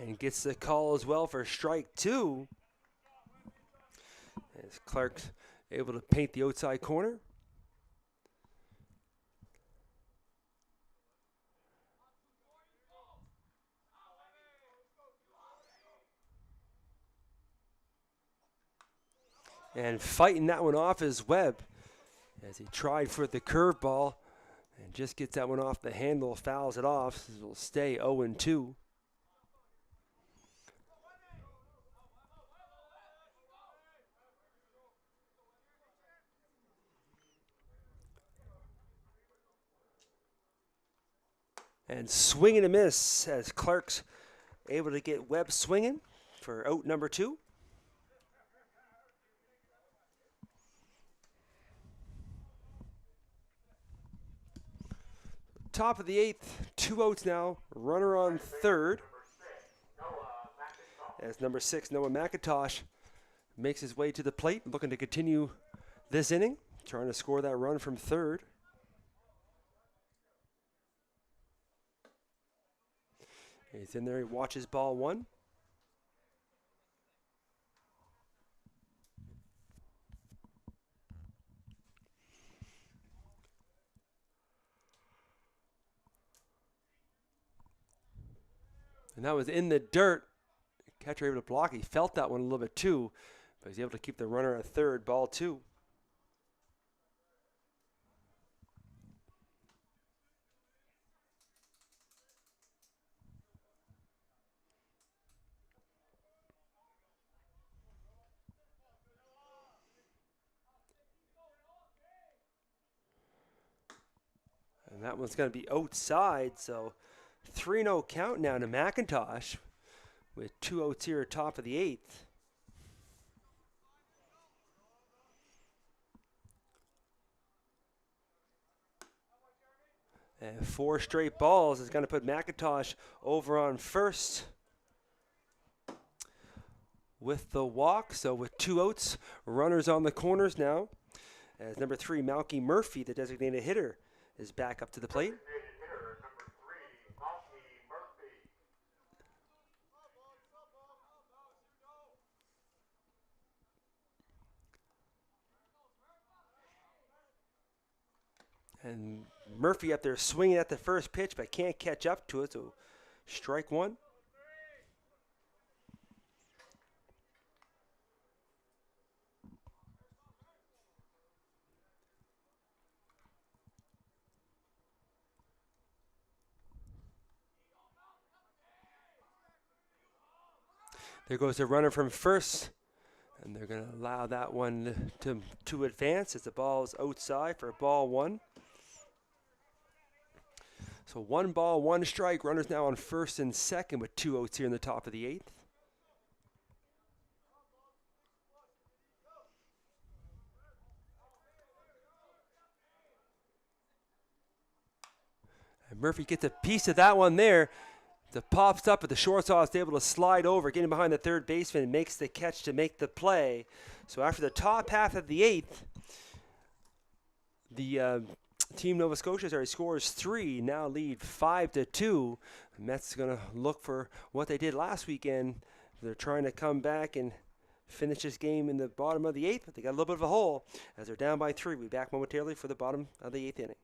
Speaker 1: And gets the call as well for strike 2. As Clark's able to paint the outside corner. And fighting that one off is Webb as he tried for the curveball and just gets that one off the handle, fouls it off. So it'll stay 0-2. And swing and a miss as Clark's able to get Webb swinging for out number 2. Top of the 8th, 2 outs now, runner on third. As number 6, Noah McIntosh, makes his way to the plate, looking to continue this inning, trying to score that run from third. He's in there, he watches ball 1. And that was in the dirt. Catcher able to block. He felt that one a little bit too, but he's able to keep the runner at third, ball 2. And that one's going to be outside, so 3-0 count now to McIntosh with 2 outs here at top of the 8th. And 4 straight balls is going to put McIntosh over on first with the walk. So with 2 outs, runners on the corners now. As number 3, Malky Murphy, the designated hitter, is back up to the plate.
Speaker 2: Designated hitter, number 3, Malky Murphy.
Speaker 1: And Murphy up there swinging at the first pitch, but can't catch up to it, so strike 1. There goes the runner from first, and they're going to allow that one to advance as the ball is outside for ball 1. So 1 ball, 1 strike. Runners now on first and second with 2 outs here in the top of the 8th. And Murphy gets a piece of that one there. The pops up, but the shortstop is able to slide over, getting behind the third baseman, and makes the catch to make the play. So after the top half of the 8th, the Team Nova Scotia scores 3, now lead 5-2. The Mets going to look for what they did last weekend. They're trying to come back and finish this game in the bottom of the 8th, but they got a little bit of a hole as they're down by 3. We'll be back momentarily for the bottom of the 8th inning.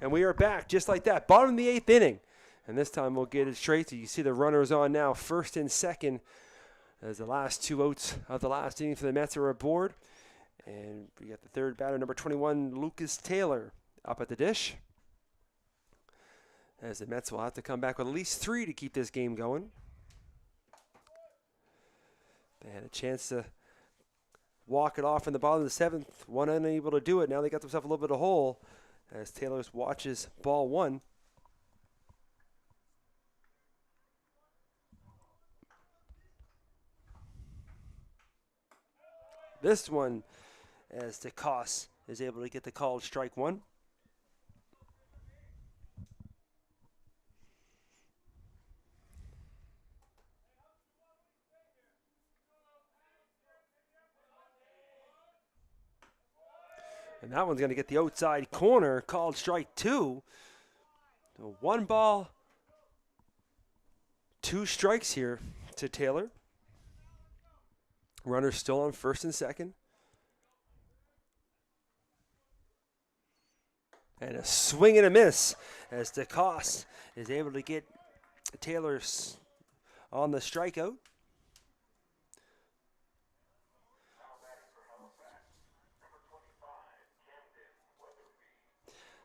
Speaker 1: And we are back just like that, bottom of the 8th inning. And this time we'll get it straight. So you see the runners on now, first and second, as the last 2 outs of the last inning for the Mets are aboard. And we got the third batter, number 21, Lucas Taylor, up at the dish. As the Mets will have to come back with at least 3 to keep this game going. They had a chance to walk it off in the bottom of the 7th, one unable to do it. Now they got themselves a little bit of hole as Taylor watches ball 1. This one, as DeCoste is able to get the called strike 1. And that one's going to get the outside corner, called strike 2. So 1 ball, 2 strikes here to Taylor. Runner still on first and second. And a swing and a miss as DeCoste is able to get Taylor on the strikeout.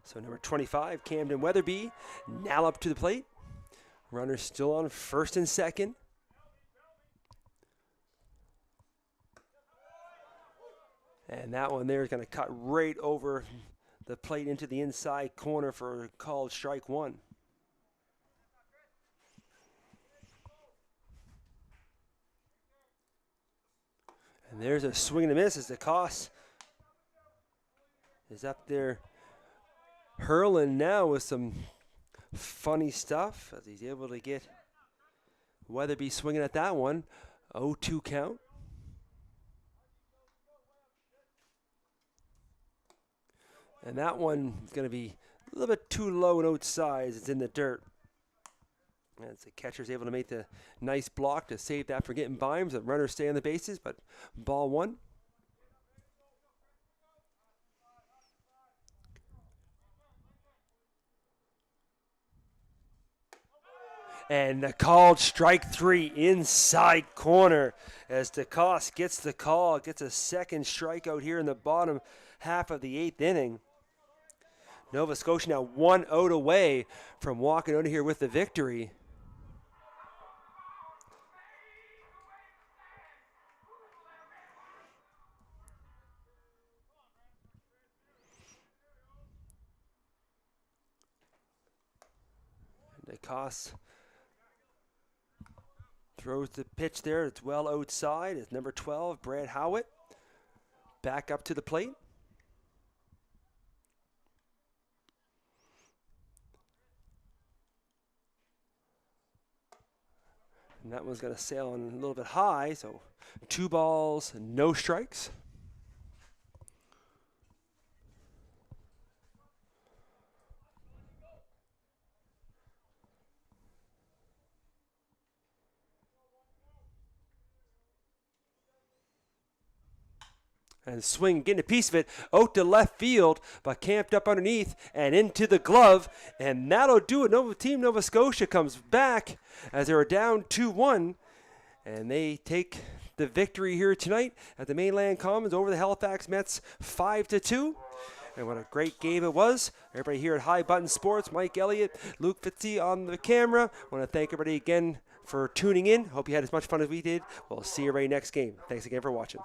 Speaker 1: So number 25, Camden Weatherby, now up to the plate. Runner still on first and second. And that one there is going to cut right over the plate into the inside corner for called strike one. And there's a swing and a miss as DeCoste is up there hurling now with some funny stuff as he's able to get Weatherby swinging at that one. 0-2 count. And that one is going to be a little bit too low and outside as it's in the dirt. As the catcher's able to make the nice block to save that for getting by him. So the runners stay on the bases, but ball one. And the called strike three inside corner as DeCoste gets the call, gets a second strikeout here in the bottom half of the 8th inning. Nova Scotia now 1 out away from walking out of here with the victory. DeCoste throws the pitch there. It's well outside. It's number 12, Brad Howitt. Back up to the plate. And that one's going to sail on a little bit high, so 2 balls, no strikes. And swing, getting a piece of it out to left field, but camped up underneath and into the glove. And that'll do it. Team Nova Scotia comes back as they were down 2-1. And they take the victory here tonight at the Mainland Commons over the Halifax Mets 5-2. And what a great game it was. Everybody here at High Button Sports, Mike Elliott, Luke Fitzy on the camera. I want to thank everybody again for tuning in. Hope you had as much fun as we did. We'll see you right next game. Thanks again for watching.